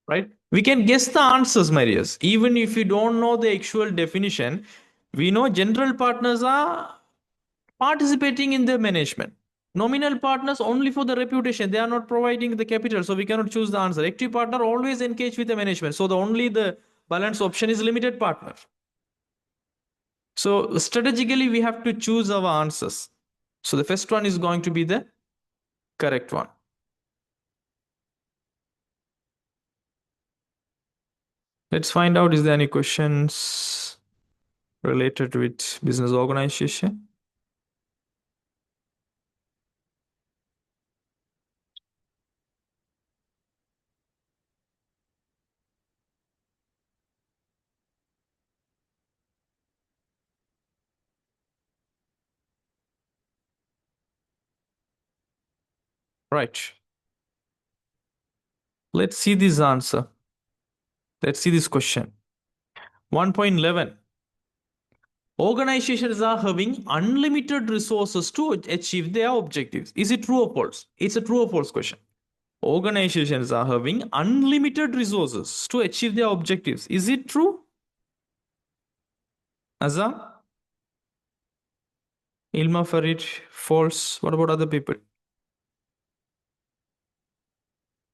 right? We can guess the answers, Marius. Even if you don't know the actual definition, we know general partners are participating in the management. Nominal partners only for the reputation. They are not providing the capital, so we cannot choose the answer. Active partner always engage with the management. So the balance option is limited partner. So strategically, we have to choose our answers. So the first one is going to be the correct one. Let's find out, is there any questions related with business organization? Right. Let's see this answer. Let's see this question. 1.11. Organizations are having unlimited resources to achieve their objectives. Is it true or false? It's a true or false question. Organizations are having unlimited resources to achieve their objectives. Is it true? Azam? Ilma, Farid, false. What about other people?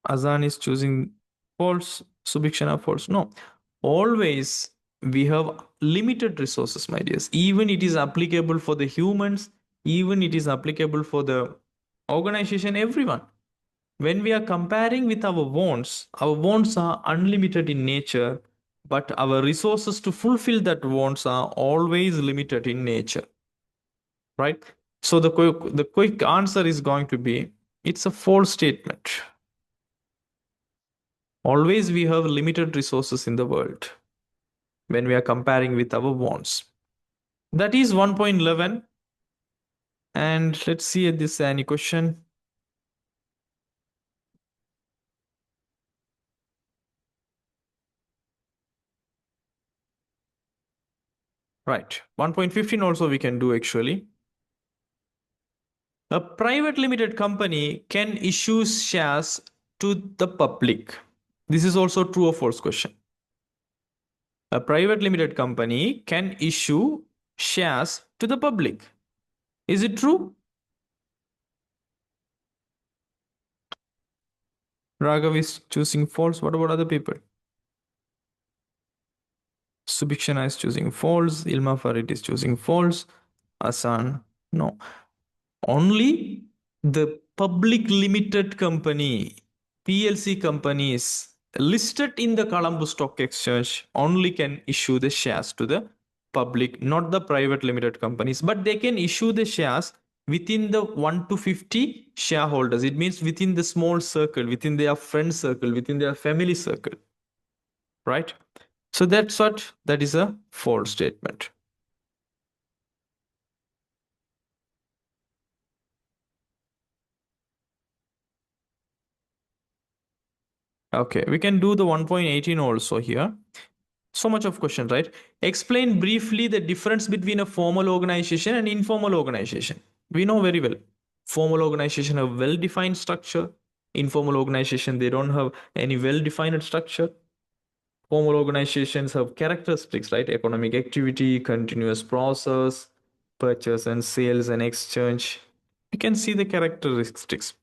Azan is choosing false. Subhikshana false. No. Always we have limited resources, my dears. Even it is applicable for the humans, even it is applicable for the organization, everyone. When we are comparing with our wants are unlimited in nature, but our resources to fulfill that wants are always limited in nature. Right? So the quick answer is going to be, it's a false statement. Always we have limited resources in the world. when we are comparing with our bonds. That is 1.11. And let's see at this any question. Right. 1.15 also we can do actually. A private limited company can issue shares to the public. This is also true or false question. A private limited company can issue shares to the public. Is it true? Raghav is choosing false. What about other people? Subhikshana is choosing false. Ilma Farid is choosing false. Asan, no. Only the public limited company, PLC companies listed in the Colombo Stock Exchange only can issue the shares to the public, not the private limited companies, but they can issue the shares within the 1 to 50 shareholders. It means within the small circle, within their friend circle, within their family circle, right? So that is a false statement. Okay, we can do the 1.18 also here. So much of question, right? Explain briefly the difference between a formal organization and informal organization. We know very well. Formal organization have well-defined structure. Informal organization, they don't have any well-defined structure. Formal organizations have characteristics, right? Economic activity, continuous process, purchase and sales and exchange. You can see the characteristics.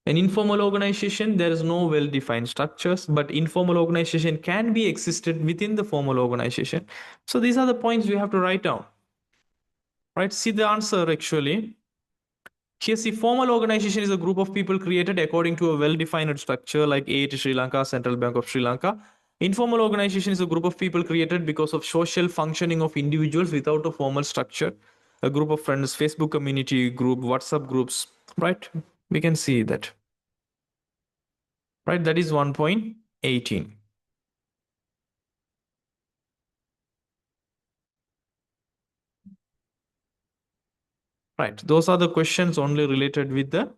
An informal organization, there is no well-defined structures, but informal organization can be existed within the formal organization. So these are the points we have to write down. Right? See the answer actually. Here, see, formal organization is a group of people created according to a well-defined structure like AAT Sri Lanka, Central Bank of Sri Lanka. Informal organization is a group of people created because of social functioning of individuals without a formal structure. A group of friends, Facebook community group, WhatsApp groups, right? We can see that. Right, that is 1.18. Right, those are the questions only related with the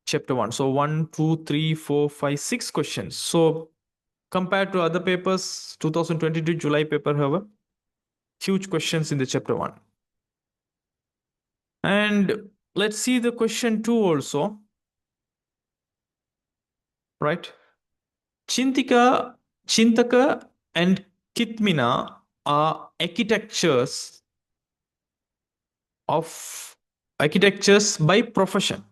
chapter 1. So 1, 2, 3, 4, 5, 6 questions. So compared to other papers, 2022 July paper have huge questions in the chapter 1. And let's see the question 2 also. Right, Chintaka and Kitmina are architectures by profession.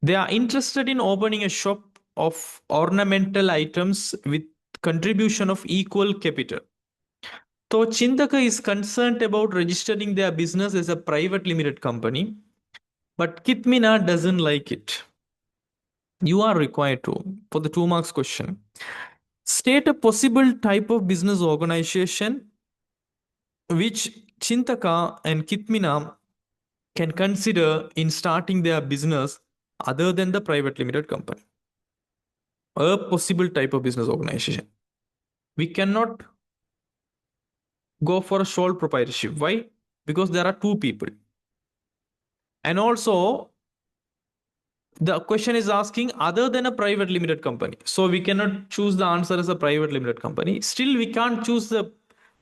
They are interested in opening a shop of ornamental items with contribution of equal capital. So Chintaka is concerned about registering their business as a private limited company, but Kitmina doesn't like it. You are required to, for the 2 marks question, state a possible type of business organization which Chintaka and Kitmina can consider in starting their business other than the private limited company. A possible type of business organization. We cannot go for a sole proprietorship. Why? Because there are two people. And also, the question is asking other than a private limited company. So we cannot choose the answer as a private limited company. Still, we can't choose the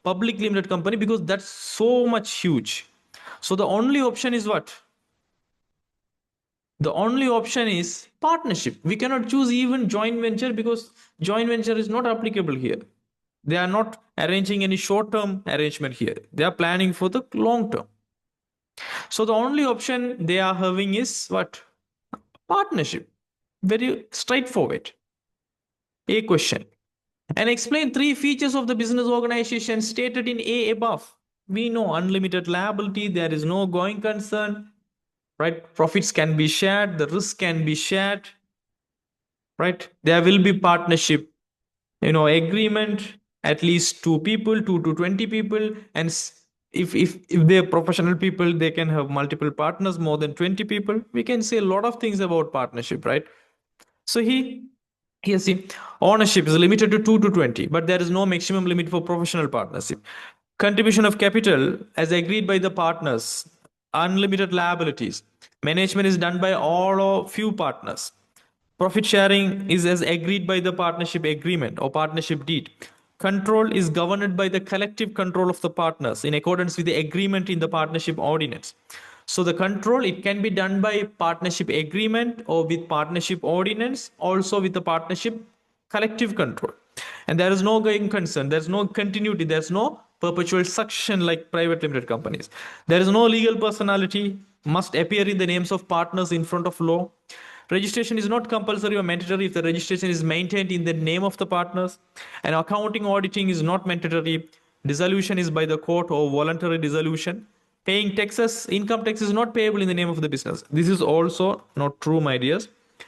public limited company because that's so much huge. So the only option is what? The only option is partnership. We cannot choose even joint venture because joint venture is not applicable here. They are not arranging any short term arrangement here. They are planning for the long term. So the only option they are having is what? Partnership. Very straightforward. A question. And explain 3 features of the business organization stated in A above. We know unlimited liability, there is no going concern, right? Profits can be shared, the risk can be shared, right? There will be partnership, agreement, at least 2 people, 2 to 20 people, and if they're professional people, they can have multiple partners, more than 20 people. We can say a lot of things about partnership, right? So Here, see, ownership is limited to 2 to 20, but there is no maximum limit for professional partnership. Contribution of capital, as agreed by the partners, unlimited liabilities. Management is done by all or few partners. Profit sharing is as agreed by the partnership agreement or partnership deed. Control is governed by the collective control of the partners in accordance with the agreement in the partnership ordinance. So the control, it can be done by partnership agreement or with partnership ordinance, also with the partnership collective control. And there is no going concern, there's no continuity, there's no perpetual succession like private limited companies. There is no legal personality, must appear in the names of partners in front of law. Registration is not compulsory or mandatory if the registration is maintained in the name of the partners. And accounting auditing is not mandatory. Dissolution is by the court or voluntary dissolution. Paying taxes, income tax is not payable in the name of the business. This is also not true, my dears.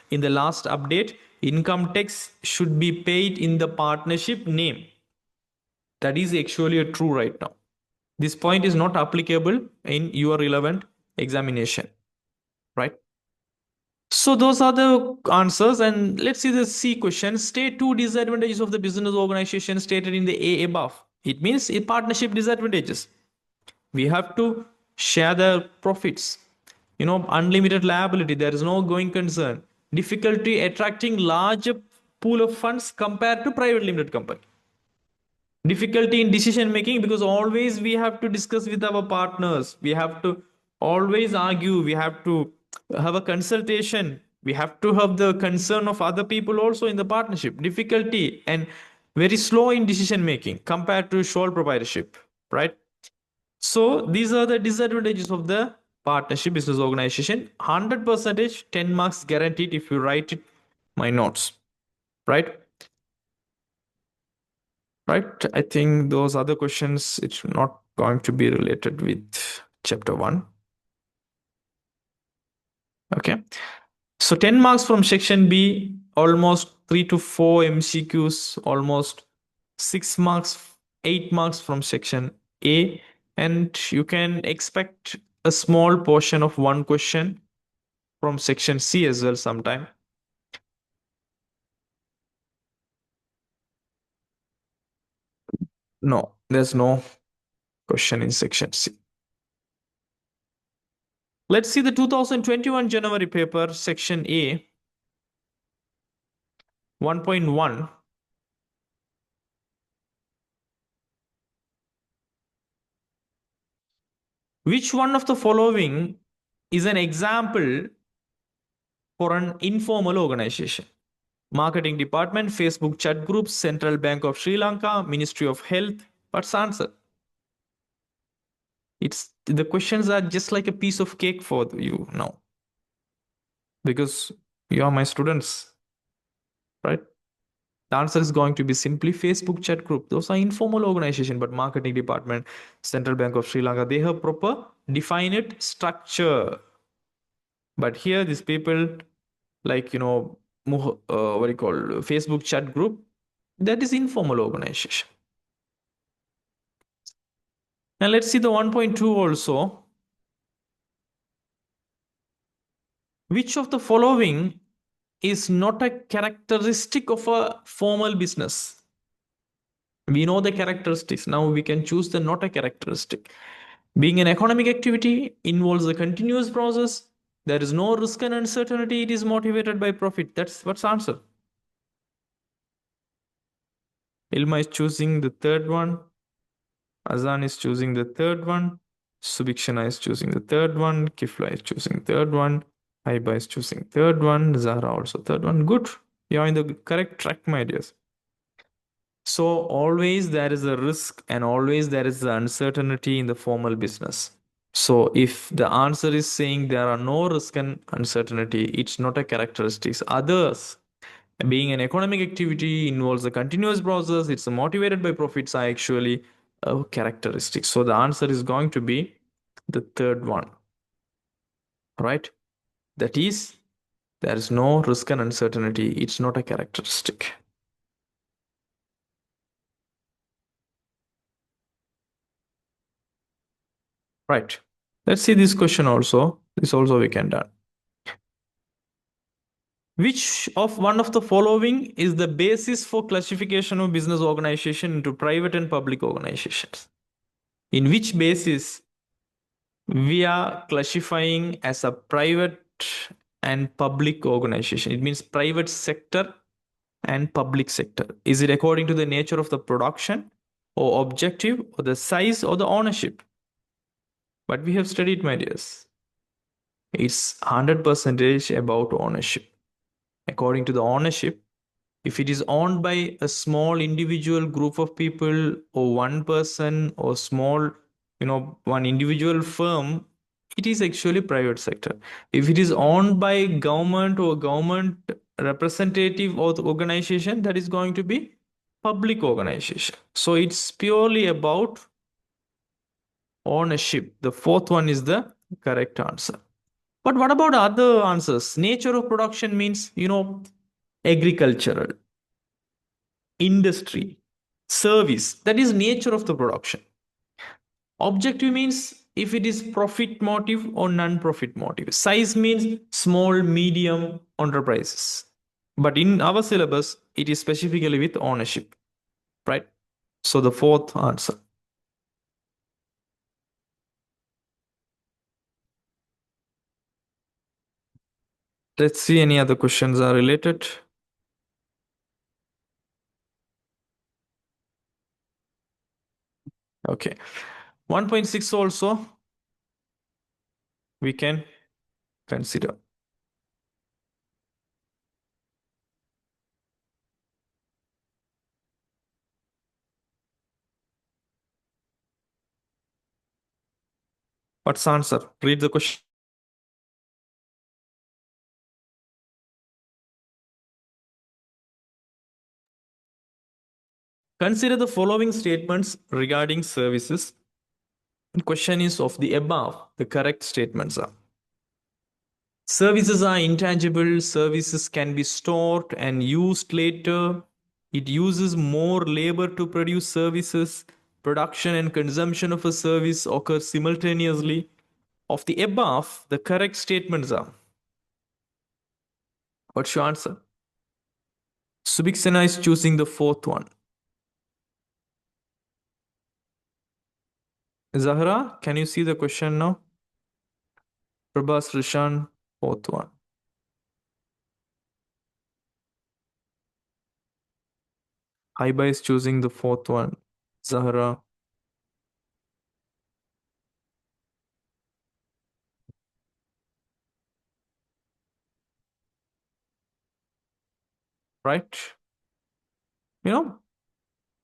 In the last update, income tax should be paid in the partnership name. That is actually true right now. This point is not applicable in your relevant examination, right? So those are the answers, and let's see the C question. State two disadvantages of the business organization stated in the A above. It means a partnership disadvantages. We have to share the profits. Unlimited liability. There is no going concern. Difficulty attracting larger pool of funds compared to private limited company. Difficulty in decision making because always we have to discuss with our partners, we have to always argue, we have to have a consultation, we have to have the concern of other people also in the partnership. Difficulty and very slow in decision making compared to sole proprietorship, right? So these are the disadvantages of the partnership business organization. 100 percentage 10 marks guaranteed if you write it my notes, right? Right, I think those other questions, it's not going to be related with chapter 1. Okay, so 10 marks from section B, almost 3 to 4 MCQs, almost 6 marks, 8 marks from section A, and you can expect a small portion of one question from section C as well sometime. No, there's no question in section C. Let's see the 2021 January paper, section A, 1.1. Which one of the following is an example for an informal organization? Marketing department, Facebook chat groups, Central Bank of Sri Lanka, Ministry of Health. What's the answer? It's the questions are just like a piece of cake for you now because you are my students, right? The answer is going to be simply Facebook chat group. Those are informal organization, but marketing department, Central Bank of Sri Lanka, they have proper defined structure. But here, these people, like what do you call Facebook chat group, that is informal organization. Now let's see the 1.2 also. Which of the following is not a characteristic of a formal business? We know the characteristics. Now we can choose the not a characteristic. Being an economic activity involves a continuous process. There is no risk and uncertainty. It is motivated by profit. That's what's answer. Ilma is choosing the third one. Azan is choosing the third one. Subikshana is choosing the third one. Kifla is choosing third one. Haiba is choosing third one. Zahra also third one. Good. You're in the correct track, my dears. So always there is a risk and always there is the uncertainty in the formal business. So if the answer is saying there are no risk and uncertainty, it's not a characteristics. Others, being an economic activity involves a continuous process, it's motivated by profits are actually a characteristic. So the answer is going to be the third one, right? That is, there is no risk and uncertainty. It's not a characteristic. Right. Let's see this question also. This also we can done. Which of one of the following is the basis for classification of business organization into private and public organizations? In which basis we are classifying as a private and public organization? It means private sector and public sector. Is it according to the nature of the production or objective or the size or the ownership? But we have studied, my dears. It's 100% about ownership. According to the ownership, if it is owned by a small individual group of people or one person or small, one individual firm, it is actually private sector. If it is owned by government or government representative or the organization, that is going to be public organization. So it's purely about ownership. The fourth one is the correct answer. But what about other answers? Nature of production means, agricultural, industry, service. That is nature of the production. Objective means if it is profit motive or non-profit motive. Size means small, medium enterprises. But in our syllabus, it is specifically with ownership, right? So the fourth answer. Let's see any other questions are related. Okay. 1.6 also we can consider. What's the answer? Read the question. Consider the following statements regarding services. The question is of the above, the correct statements are. Services are intangible, services can be stored and used later. It uses more labor to produce services. Production and consumption of a service occur simultaneously. Of the above, the correct statements are. What's your answer? Subiksena is choosing the fourth one. Zahra, can you see the question now? Prabhas Rishan, fourth one. Haiba is choosing the fourth one. Zahra. Right? You know,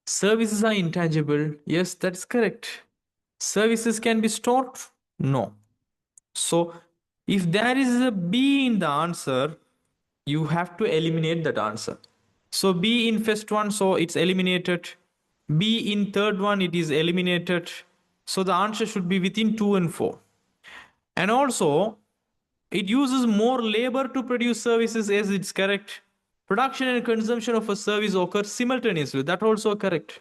services are intangible. Yes, that's correct. Services can be stored? No. So, if there is a B in the answer, you have to eliminate that answer. So, B in first one, so it's eliminated. B in third one, it is eliminated. So, the answer should be within 2 and 4. And also, it uses more labor to produce services, as it's correct. Production and consumption of a service occur simultaneously. That also correct.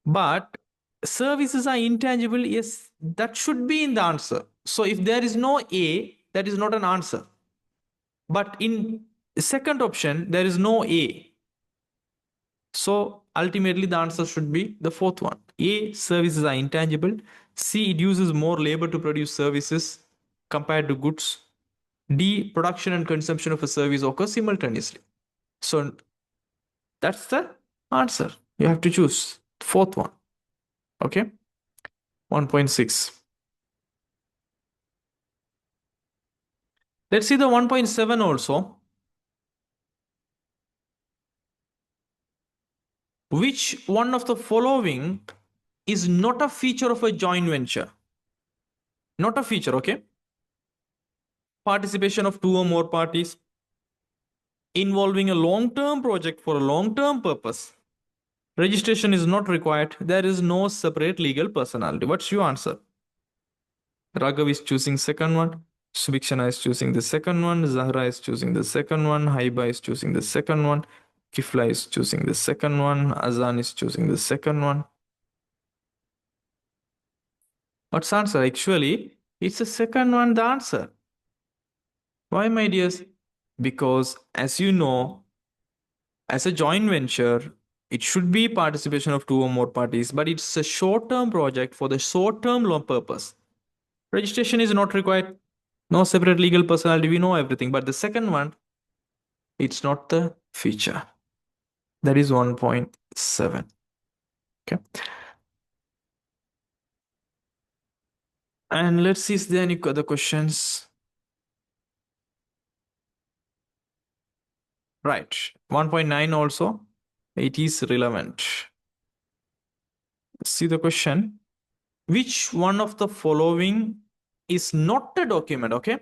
But services are intangible. Yes, that should be in the answer. So if there is no A, that is not an answer. But in the second option, there is no A. So ultimately, the answer should be the fourth one. A, services are intangible. C, it uses more labor to produce services compared to goods. D, production and consumption of a service occur simultaneously. So that's the answer. You have to choose fourth one. Okay. 1.6. Let's see the 1.7 also. Which one of the following is not a feature of a joint venture? Not a feature, okay? Participation of two or more parties, involving a long-term project for a long-term purpose. Registration is not required. There is no separate legal personality. What's your answer? Raghav is choosing second one. Subhikshana is choosing the second one. Zahra is choosing the second one. Haiba is choosing the second one. Kifla is choosing the second one. Azan is choosing the second one. What's the answer? Actually, it's the second one, the answer. Why, my dears? because, as you know, as a joint venture, it should be participation of two or more parties, but it's a short-term project for the short-term loan purpose. Registration is not required. No separate legal personality. We know everything. But the second one, it's not the feature. That is 1.7. Okay. And let's see if there are any other questions. Right. 1.9 also. It is relevant. See the question. Which one of the following is not a document? Okay.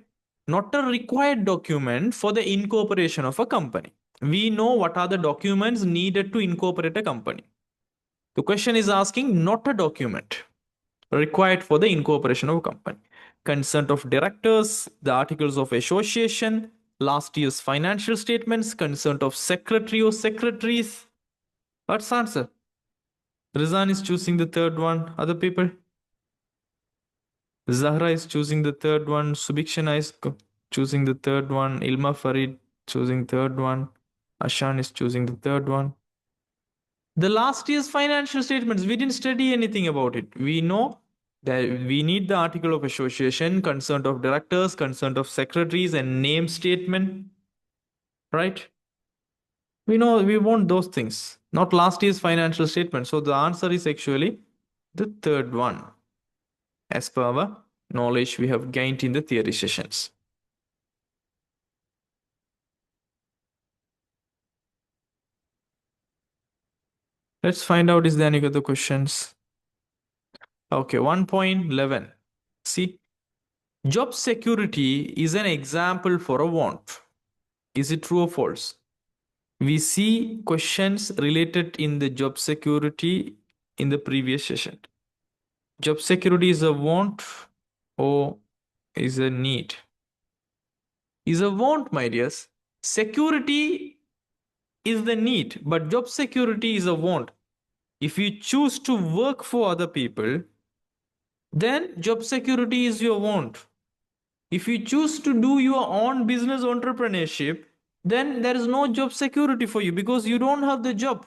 Not a required document for the incorporation of a company. We know what are the documents needed to incorporate a company. The question is asking not a document required for the incorporation of a company. Consent of directors, the articles of association, last year's financial statements, consent of secretary or secretaries. What's the answer? Rizan is choosing the third one. Other people? Zahra is choosing the third one. Subikshana is choosing the third one. Ilma Farid choosing third one. Ashan is choosing the third one. The last year's financial statements, we didn't study anything about it. We know that we need the article of association, consent of directors, consent of secretaries, and name statement, right? We know we want those things, not last year's financial statement. So the answer is actually the third one, as per our knowledge we have gained in the theory sessions. Let's find out is there any other questions. Okay, 1.11. See, job security is an example for a want. Is it true or false? We see questions related in the job security in the previous session. Job security is a want or is a need? Is a want, my dears. Security is the need, but job security is a want. If you choose to work for other people, then job security is your want. If you choose to do your own business entrepreneurship, then there is no job security for you because you don't have the job.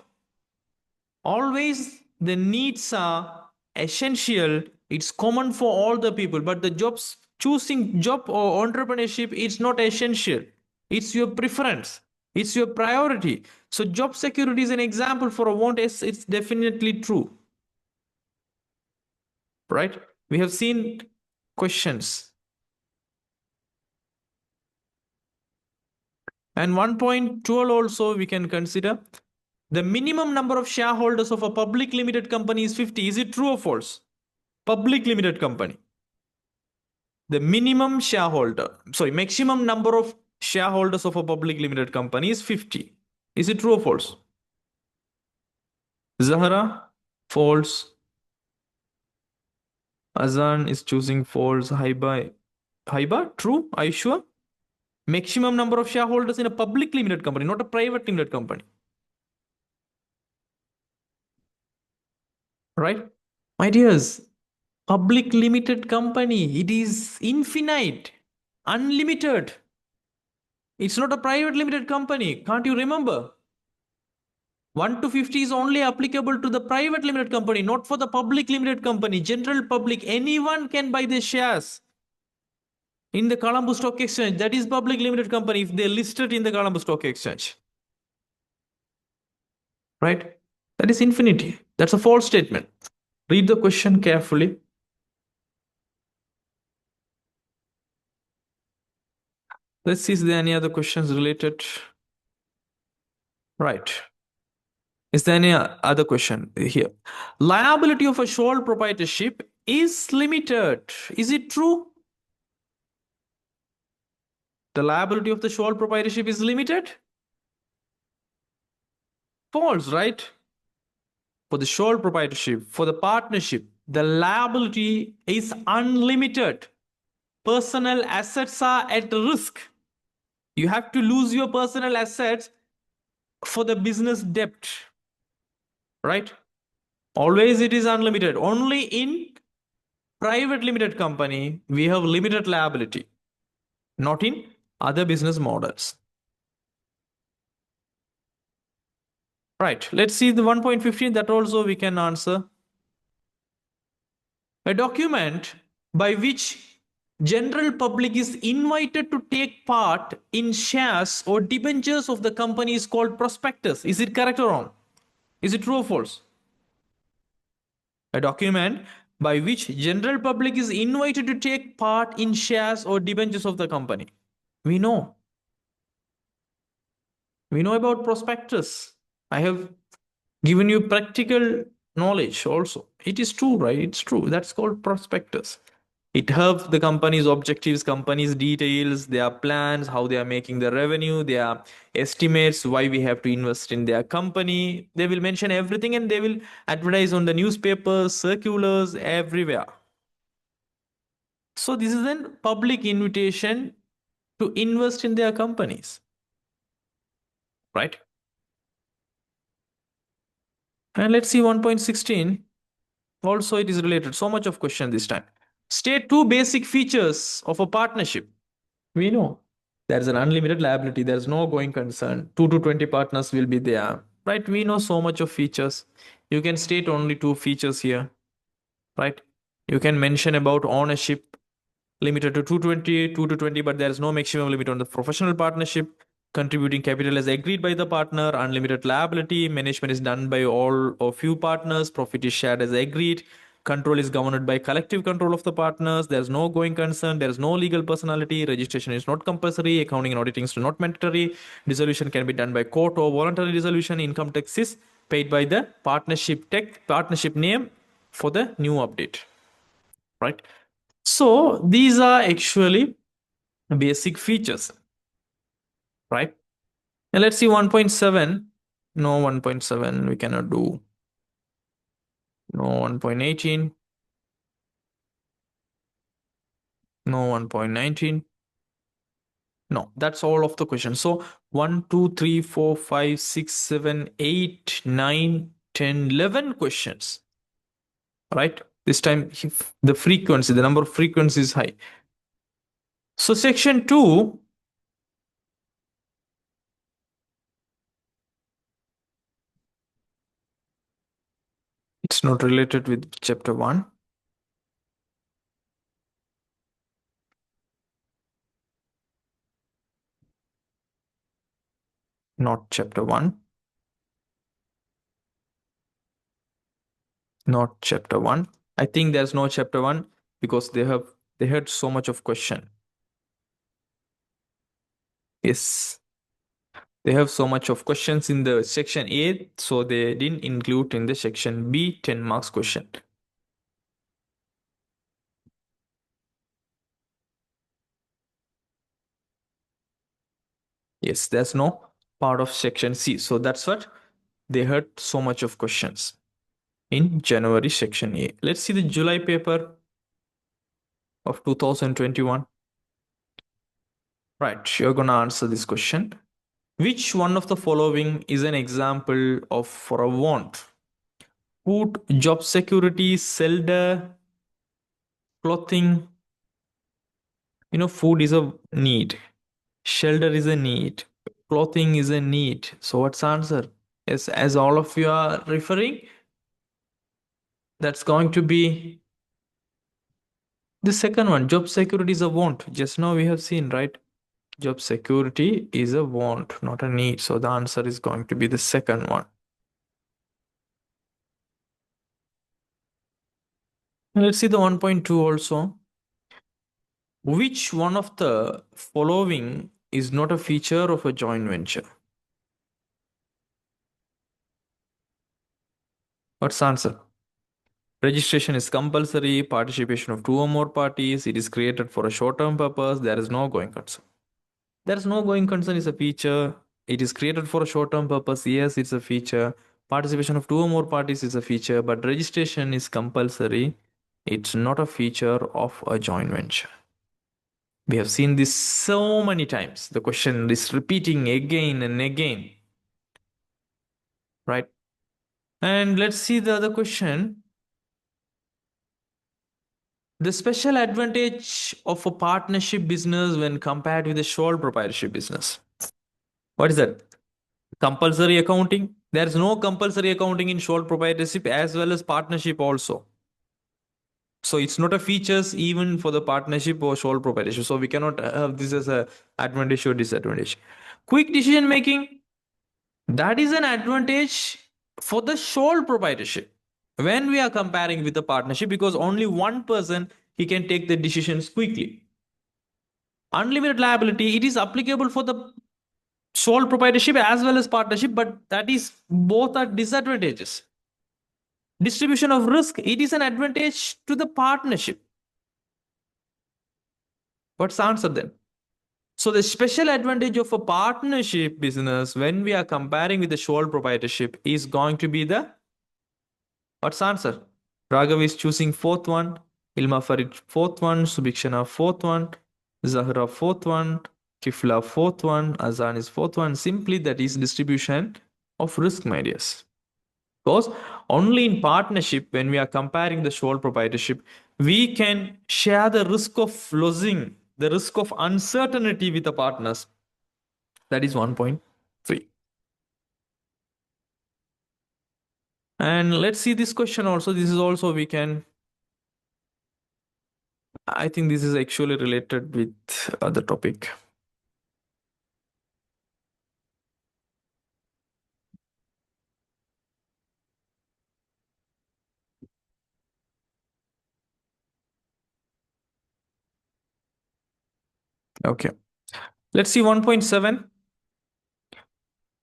Always the needs are essential. It's common for all the people, but the jobs, choosing job or entrepreneurship, it's not essential. It's your preference. It's your priority. So job security is an example for a want. It's definitely true. Right? We have seen questions. And 1.12 also we can consider. The minimum number of shareholders of a public limited company is 50. Is it true or false? Public limited company. The maximum number of shareholders of a public limited company is 50. Is it true or false? Zahra, false. Azan is choosing false. Haiba, true? Are you sure? Maximum number of shareholders in a public limited company, not a private limited company. Right? My dears, public limited company, it is infinite, unlimited. It's not a private limited company. Can't you remember? 1 to 50 is only applicable to the private limited company, not for the public limited company. General public, anyone can buy the shares in the Colombo Stock Exchange. That is public limited company if they're listed in the Colombo Stock Exchange. Right? That is infinity. That's a false statement. Read the question carefully. Let's see if there are any other questions related. Right. Is there any other question here? Liability of a sole proprietorship is limited. Is it true? The liability of the sole proprietorship is limited? False, right? For the sole proprietorship, for the partnership, the liability is unlimited. Personal assets are at risk. You have to lose your personal assets for the business debt, right? Always it is unlimited. Only in private limited company, we have limited liability, not in other business models. Right. Let's see the 1.15. That also we can answer. A document by which general public is invited to take part in shares or debentures of the company is called prospectus. Is it correct or wrong? Is it true or false? A document by which general public is invited to take part in shares or debentures of the company. We know. We know about prospectus. I have given you practical knowledge also. It is true, right? It's true. That's called prospectus. It helps the company's objectives, company's details, their plans, how they are making the revenue, their estimates, why we have to invest in their company. They will mention everything and they will advertise on the newspapers, circulars, everywhere. So this is a public invitation to invest in their companies, right? And let's see 1.16. Also, it is related. So much of question this time. State two basic features of a partnership. We know there is an unlimited liability. There is no going concern. 2 to 20 partners will be there, right? We know so much of features. You can state only two features here, right? You can mention about ownership limited to 220, 2 to 20, but there is no maximum limit on the professional partnership. Contributing capital is agreed by the partner. Unlimited liability. Management is done by all or few partners. Profit is shared as agreed. Control is governed by collective control of the partners. There is no going concern. There is no legal personality. Registration is not compulsory. Accounting and auditing is not mandatory. Dissolution can be done by court or voluntary dissolution. Income tax is paid by the partnership name for the new update. Right. So these are actually basic features, right? And let's see 1.7. No, 1.7 we cannot do. No, 1.18. No, 1.19. No, that's all of the questions. So 1, 2, 3, 4, 5, 6, 7, 8, 9, 10, 11 questions, right? This time the frequency, the number of frequencies is high. So section 2, it's not related with chapter 1. Not chapter 1. Not chapter 1. I think there's no chapter 1 because they had so much of question. Yes, they have so much of questions in the section A, so they didn't include in the section B 10 marks question. Yes, there's no part of section C. So that's what they had so much of questions in January section A. Let's see the July paper of 2021. Right, you're gonna answer this question. Which one of the following is an example of for a want? Food, job security, shelter, clothing. Food is a need. Shelter is a need. Clothing is a need. So what's the answer? Yes, as all of you are referring, that's going to be the second one. Job security is a want. Just now we have seen, right? Job security is a want, not a need. So the answer is going to be the second one. Let's see the 1.2 also. Which one of the following is not a feature of a joint venture? What's the answer? Registration is compulsory, participation of two or more parties, it is created for a short-term purpose, there is no going concern. There is no going concern is a feature. It is created for a short-term purpose, yes, it's a feature. Participation of two or more parties is a feature, but registration is compulsory. It's not a feature of a joint venture. We have seen this so many times. The question is repeating again and again. Right? And let's see the other question. The special advantage of a partnership business when compared with a sole proprietorship business. What is that? Compulsory accounting, There's no compulsory accounting in sole proprietorship as well as partnership also. So it's not a features even for the partnership or sole proprietorship. So we cannot have this as a advantage or disadvantage. Quick decision making, that is an advantage for the sole proprietorship when we are comparing with the partnership, because only one person he can take the decisions quickly. Unlimited liability, it is applicable for the sole proprietorship as well as partnership, but that is both are disadvantages. Distribution of risk, it is an advantage to the partnership. What's the answer then? So the special advantage of a partnership business when we are comparing with the sole proprietorship is going to be the, what's the answer? Raghav is choosing fourth one, Ilma Farid fourth one, Subhikshana fourth one, Zahra fourth one, Kifla fourth one, Azan is fourth one. Simply that is distribution of risk, my dears. Because only in partnership, when we are comparing the sole proprietorship, we can share the risk of losing, the risk of uncertainty with the partners. That is 1.3. And let's see this question also. This is also we can, I think this is actually related with other topic. Okay. Let's see 1.7.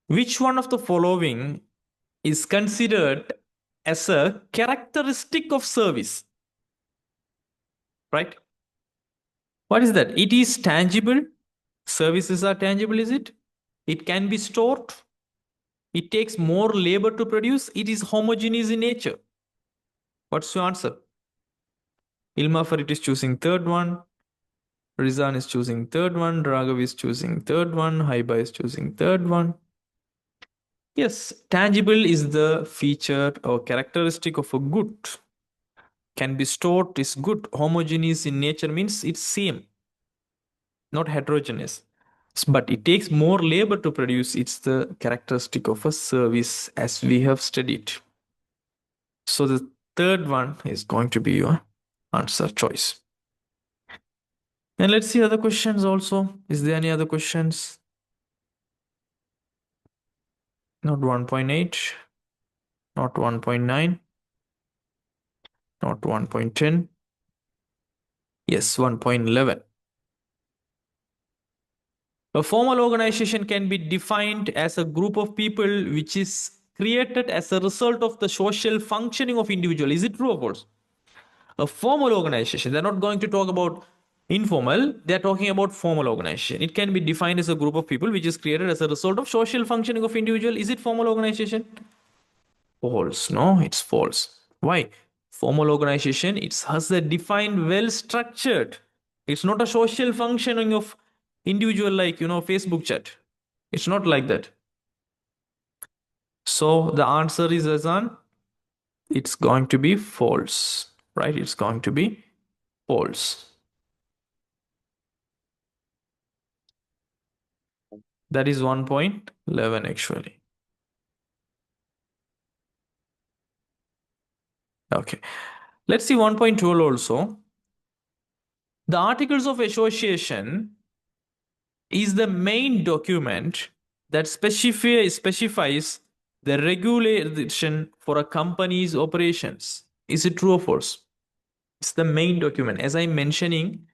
Which one of the following is considered as a characteristic of service? Right? What is that? It is tangible. Services are tangible, is it? It can be stored. It takes more labor to produce. It is homogeneous in nature. What's your answer? Ilma Farid is choosing third one. Rizan is choosing third one. Raghav is choosing third one. Haiba is choosing third one. Yes, tangible is the feature or characteristic of a good. Can be stored is good. Homogeneous in nature means it's same, not heterogeneous. But it takes more labor to produce. It's the characteristic of a service as we have studied. So the third one is going to be your answer choice. And let's see other questions also. Is there any other questions? Not 1.8, not 1.9, not 1.10. Yes, 1.11. A formal organization can be defined as a group of people which is created as a result of the social functioning of individual. Is it true or false? A formal organization, they're not going to talk about informal, they're talking about formal organization. It can be defined as a group of people which is created as a result of social functioning of individual. Is it formal organization? False. No, it's false. Why? Formal organization, it has a defined, well structured. It's not a social functioning of individual like, Facebook chat. It's not like that. So the answer is Azan. It's going to be false, right? It's going to be false. That is 1.11 actually. Okay. Let's see 1.12 also. The Articles of Association is the main document that specifies the regulation for a company's operations. Is it true or false? It's the main document. As I'm mentioning,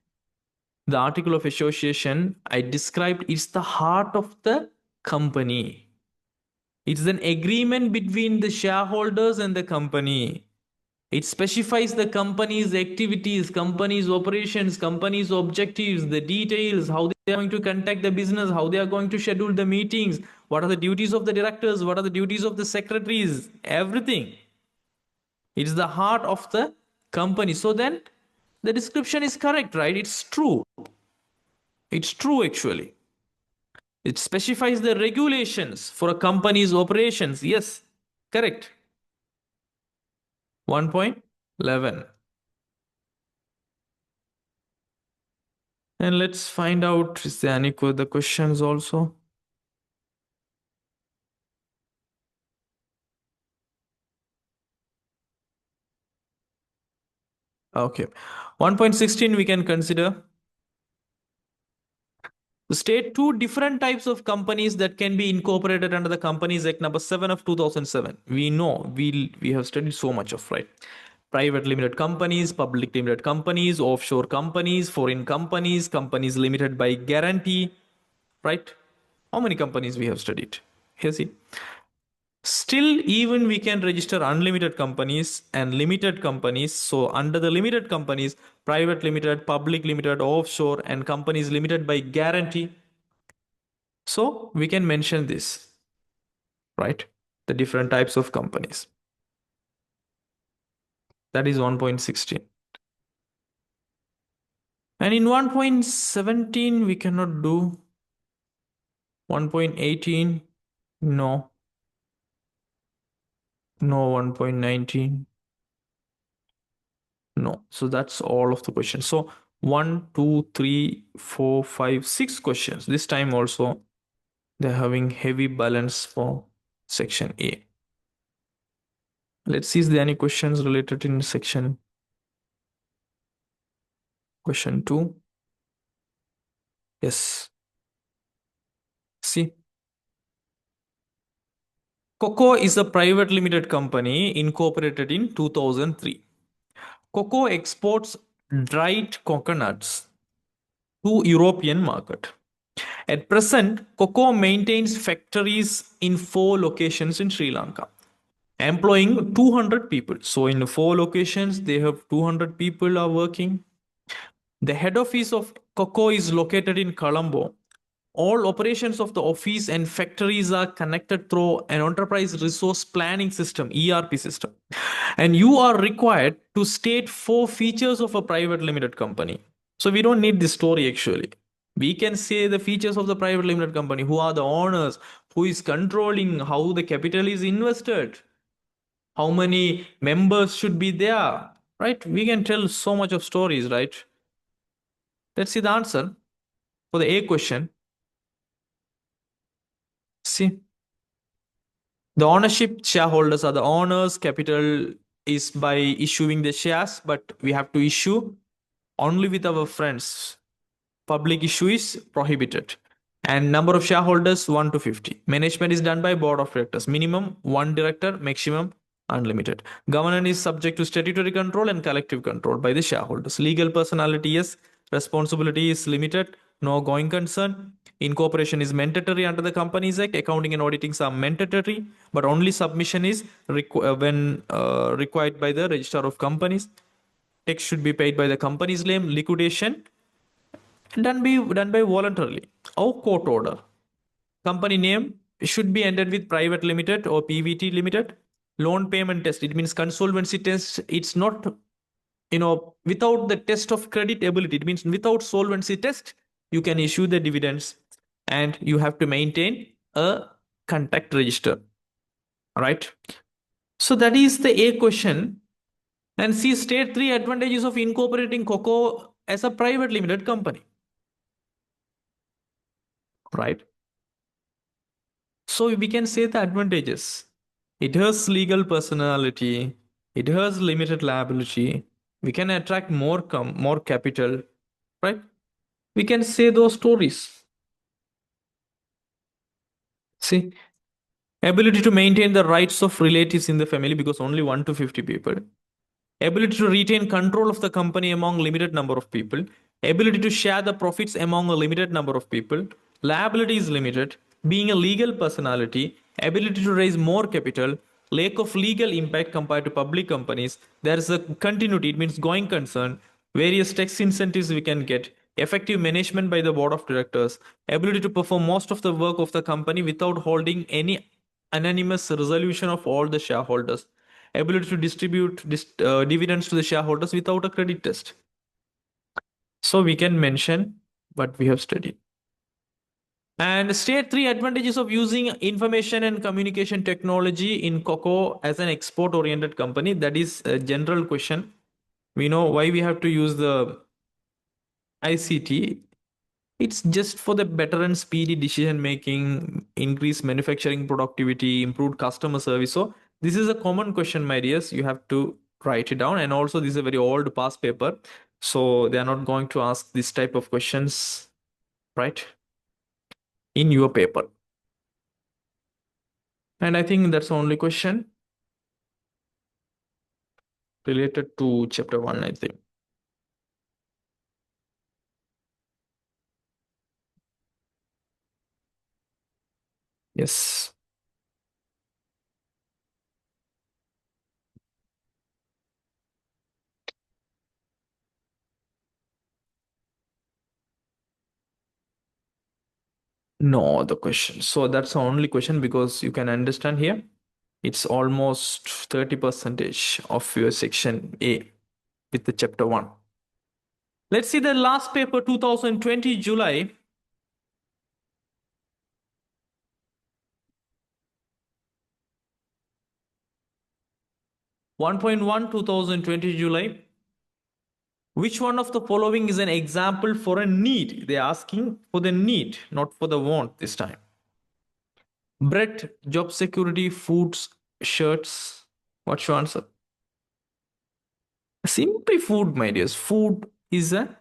the Article of Association, I described it's the heart of the company. It's an agreement between the shareholders and the company. It specifies the company's activities, company's operations, company's objectives, the details, how they are going to conduct the business, how they are going to schedule the meetings, what are the duties of the directors, what are the duties of the secretaries, everything. It's the heart of the company. So then the description is correct, right? It's true. It's true actually. It specifies the regulations for a company's operations. Yes, correct. 1.11. And let's find out, is there any other questions also? Okay. 1.16 we can consider. State two different types of companies that can be incorporated under the Companies Act number 7 of 2007. We know we have studied so much of, right? Private limited companies, public limited companies, offshore companies, foreign companies, companies limited by guarantee, right? How many companies we have studied? Here see. Still, even we can register unlimited companies and limited companies. So, under the limited companies, private limited, public limited, offshore, and companies limited by guarantee. So, we can mention this, right? The different types of companies. That is 1.16. And in 1.17, we cannot do 1.18. No, no, 1.19. No. So that's all of the questions. So one, two, three, four, five, 6 questions. This time also they're having heavy balance for section A. Let's see if there are any questions related in section question 2. Yes. See, Cocoa is a private limited company incorporated in 2003. Cocoa exports dried coconuts to European market. At present, Cocoa maintains factories in 4 locations in Sri Lanka, employing 200 people. So in 4 locations, they have 200 people are working. The head office of Cocoa is located in Colombo. All operations of the office and factories are connected through an enterprise resource planning system, ERP system. And you are required to state 4 features of a private limited company. So we don't need this story actually. We can say the features of the private limited company, who are the owners, who is controlling, how the capital is invested, how many members should be there, right? We can tell so much of stories, right? Let's see the answer for the A question. See, the ownership shareholders are the owners, capital is by issuing the shares, but we have to issue only with our friends. Public issue is prohibited. And number of shareholders 1 to 50. Management is done by board of directors. Minimum 1 director, maximum unlimited. Governance is subject to statutory control and collective control by the shareholders. Legal personality, yes. Responsibility is limited. No going concern. Incorporation is mandatory under the Companies Act. Accounting and auditing are mandatory, but only submission is when required by the Registrar of Companies. Tax should be paid by the company's name. Liquidation done by voluntarily. Or court order. Company name should be entered with private limited or PVT limited. Loan payment test. It means consolvency test. It's not, without the test of credit ability. It means without solvency test, you can issue the dividends, and you have to maintain a contact register. All right. So that is the A question. And see, state 3 advantages of incorporating Cocoa as a private limited company. Right. So we can say the advantages. It has legal personality. It has limited liability. We can attract more capital, right? We can say those stories. See, ability to maintain the rights of relatives in the family because only 1 to 50 people. Ability to retain control of the company among limited number of people, ability to share the profits among a limited number of people, liability is limited, being a legal personality, ability to raise more capital, lack of legal impact compared to public companies, there is a continuity, it means going concern, various tax incentives we can get, effective management by the board of directors, ability to perform most of the work of the company without holding any anonymous resolution of all the shareholders, ability to distribute dividends to the shareholders without a credit test. So we can mention what we have studied. And state 3 advantages of using information and communication technology in Cocoa as an export oriented company. That is a general question. We know why we have to use the ICT. It's just for the better and speedy decision making, increase manufacturing productivity, improved customer service. So this is a common question, my dears. You have to write it down. And also, this is a very old past paper, so they are not going to ask this type of questions, right, in your paper. And I think that's the only question related to chapter 1, I think. Yes. No other question. So that's the only question, because you can understand here it's almost 30 percentage of your section A with the chapter 1. Let's see the last paper, 2020 July. 1.1 2020 July. Which one of the following is an example for a need? They're asking for the need, not for the want this time. Bread, job security, foods, shirts. What's your answer? Simply food, my dears. Food is a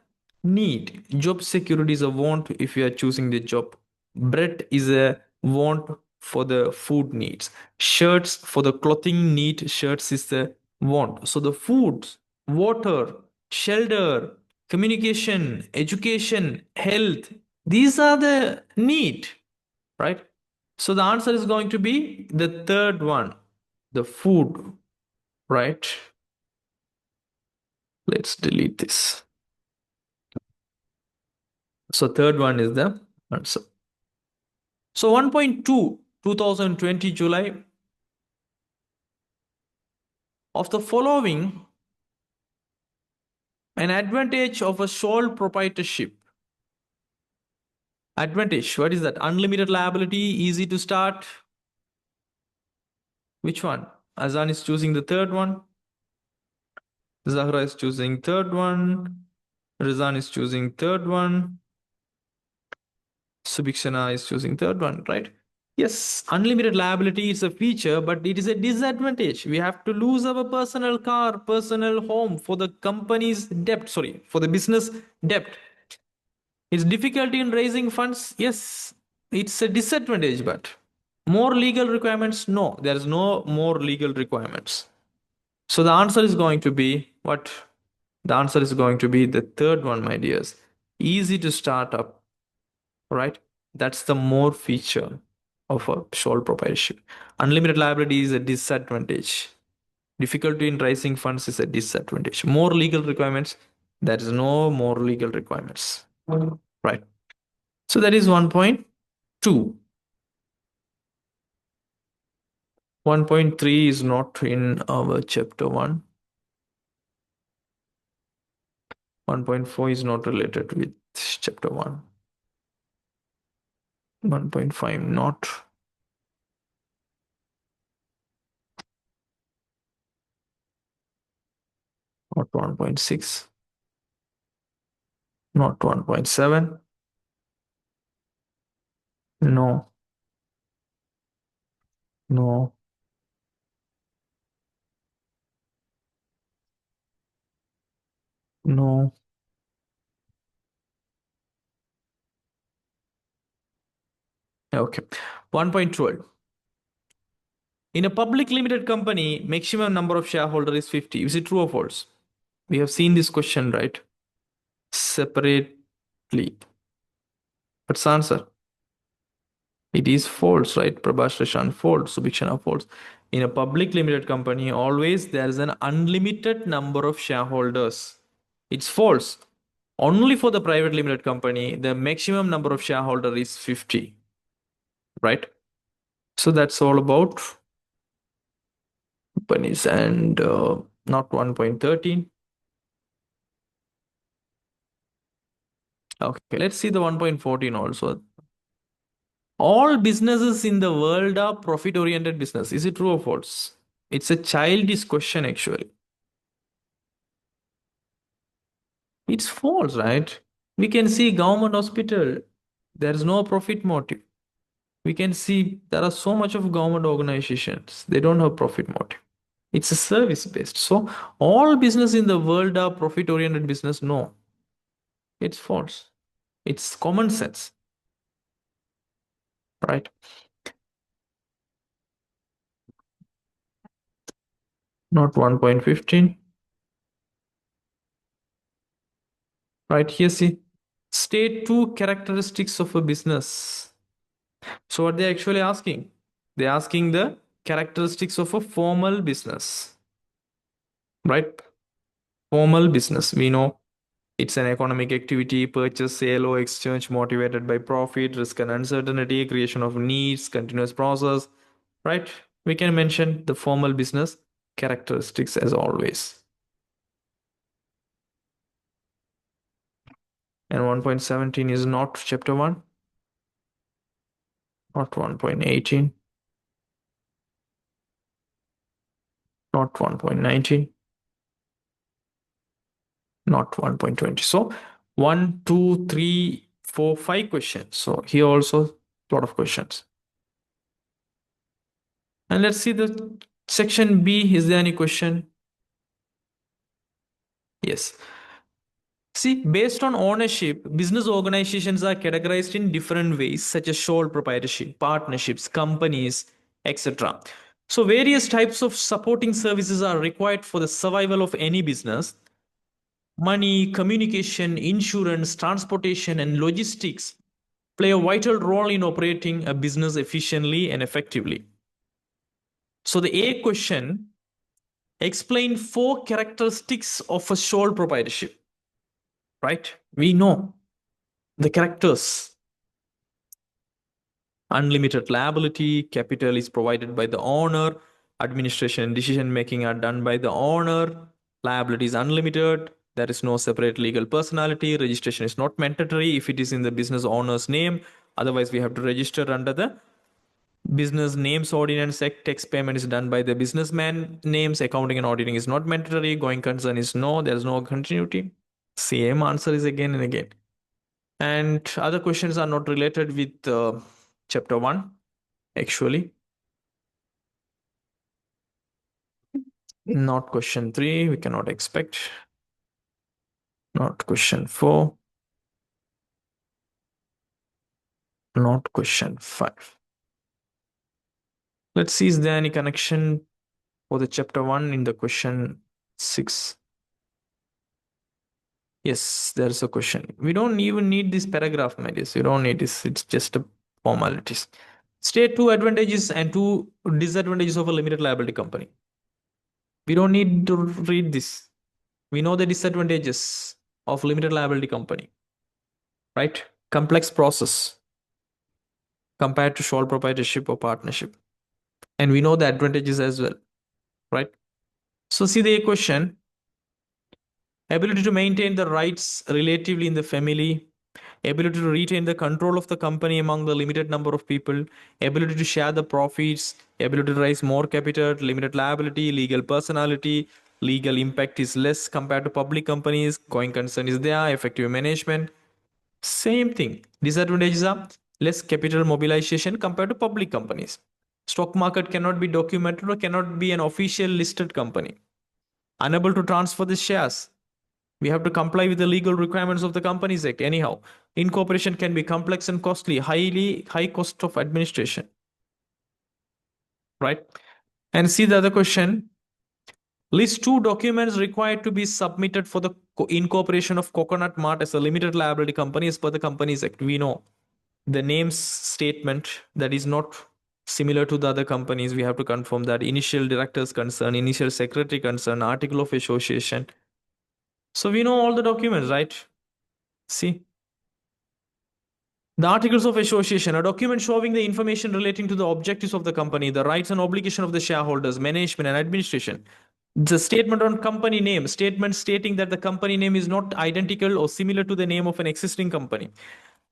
need. Job security is a want if you are choosing the job. Bread is a want for the food needs. Shirts for the clothing need. Shirts is the want. So the foods, water, shelter, communication, education, health, these are the need, right? So the answer is going to be the third one, the food, right? Let's delete this. So third one is the answer. So 1.2, 2020 July, of the following, an advantage of a sole proprietorship. Advantage, what is that? Unlimited liability, easy to start. Which one? Azan is choosing the third one. Zahra is choosing third one. Rizan is choosing third one. Subhikshana is choosing third one, right? Yes, unlimited liability is a feature, but it is a disadvantage. We have to lose our personal car, personal home for the company's debt, sorry, for the business debt. It's difficulty in raising funds. Yes, it's a disadvantage, but more legal requirements? No, there is no more legal requirements. So the answer is going to be what? The answer is going to be the third one, my dears. Easy to start up, right? That's the more feature of a sole proprietorship. Unlimited liability is a disadvantage. Difficulty in raising funds is a disadvantage. More legal requirements, there is no more legal requirements. Right. So that is 1.2. 1.3 is not in our chapter 1. 1.4 is not related with chapter 1. 1.5 not. Not 1.6. Not 1.7. No. No. No. Okay. 1.12. In a public limited company, maximum number of shareholders is 50. Is it true or false? We have seen this question, right? Separately. What's the answer? It is false, right? Prabhash Rashan, false. Subhikshana, false. In a public limited company, always there is an unlimited number of shareholders. It's false. Only for the private limited company, the maximum number of shareholders is 50, right? So that's all about companies, and not 1.13. Okay, let's see the 1.14 also. All businesses in the world are profit oriented business. Is it true or false? It's a childish question actually. It's false, right? We can see government hospital. There is no profit motive. We can see there are so much of government organizations. They don't have profit motive. It's a service based. So all business in the world are profit oriented business. No, it's false. It's common sense, right? Not 1.15. Right here, see, state two characteristics of a business. So what they're actually asking? They're asking the characteristics of a formal business, right? Formal business. We know it's an economic activity, purchase, sale, or exchange motivated by profit, risk and uncertainty, creation of needs, continuous process, right? We can mention the formal business characteristics as always. And 1.17 is not chapter 1, not 1.18, not 1.19, not 1.20. So 1, 2, 3, 4, 5 questions. So here also a lot of questions. And let's see the section B. Is there any question? Yes. See, based on ownership, business organizations are categorized in different ways, such as sole proprietorship, partnerships, companies, etc. So, various types of supporting services are required for the survival of any business. Money, communication, insurance, transportation, and logistics play a vital role in operating a business efficiently and effectively. So, the A question: explain four characteristics of a sole proprietorship, right? We know the characters. Unlimited liability, capital is provided by the owner, administration and decision making are done by the owner, liability is unlimited, there is no separate legal personality, registration is not mandatory if it is in the business owner's name, otherwise we have to register under the business names ordinance act, tax payment is done by the businessman names, accounting and auditing is not mandatory, going concern is no, there is no continuity. Same answer is again and again. And other questions are not related with chapter 1 actually. Not question 3, we cannot expect. Not question 4. Not question 5. Let's see, is there any connection for the chapter 1 in the question 6? Yes, there's a question. We don't even need this paragraph, my dears. You don't need this. It's just a formalities. State two advantages and two disadvantages of a limited liability company. We don't need to read this. We know the disadvantages of limited liability company, right? Complex process compared to sole proprietorship or partnership. And we know the advantages as well, right? So see the question: ability to maintain the rights relatively in the family, ability to retain the control of the company among the limited number of people, ability to share the profits, ability to raise more capital, limited liability, legal personality, legal impact is less compared to public companies, going concern is there, effective management. Same thing. Disadvantages are less capital mobilization compared to public companies. Stock market cannot be documented or cannot be an official listed company. Unable to transfer the shares. We have to comply with the legal requirements of the Companies Act. Anyhow, incorporation can be complex and costly, high cost of administration. Right? And see the other question. List two documents required to be submitted for the incorporation of Coconut Mart as a limited liability company as per the Companies Act. We know the names statement that is not similar to the other companies. We have to confirm that initial directors concern, initial secretary concern, article of association. So we know all the documents, right? See, the articles of association, a document showing the information relating to the objectives of the company, the rights and obligation of the shareholders, management and administration. The statement on company name, statement stating that the company name is not identical or similar to the name of an existing company.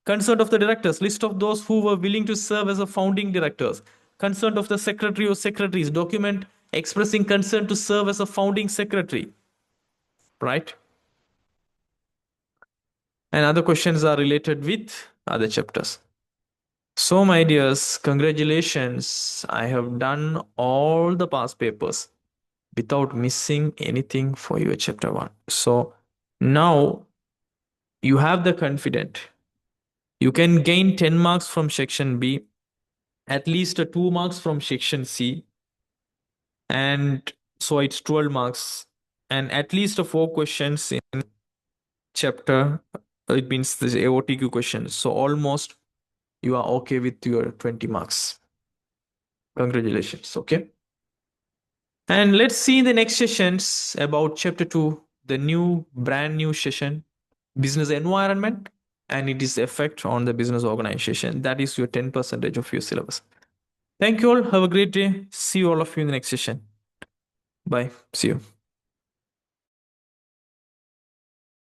Consent of the directors, list of those who were willing to serve as a founding directors. Consent of the secretary or secretaries, document expressing consent to serve as a founding secretary. Right? And other questions are related with other chapters. So, my dears, congratulations. I have done all the past papers. without missing anything for your chapter 1. So now you have the confidence. You can gain 10 marks from section B, at least a 2 marks from section C, and so it's 12 marks, and at least a 4 questions in chapter. It means the AOTQ questions. So almost you are okay with your 20 marks. Congratulations. Okay. And let's see the next sessions about chapter 2, the new brand new session, business environment and its effect on the business organization. That is your 10% of your syllabus. Thank you all. Have a great day. See you all of you in the next session. Bye. See you.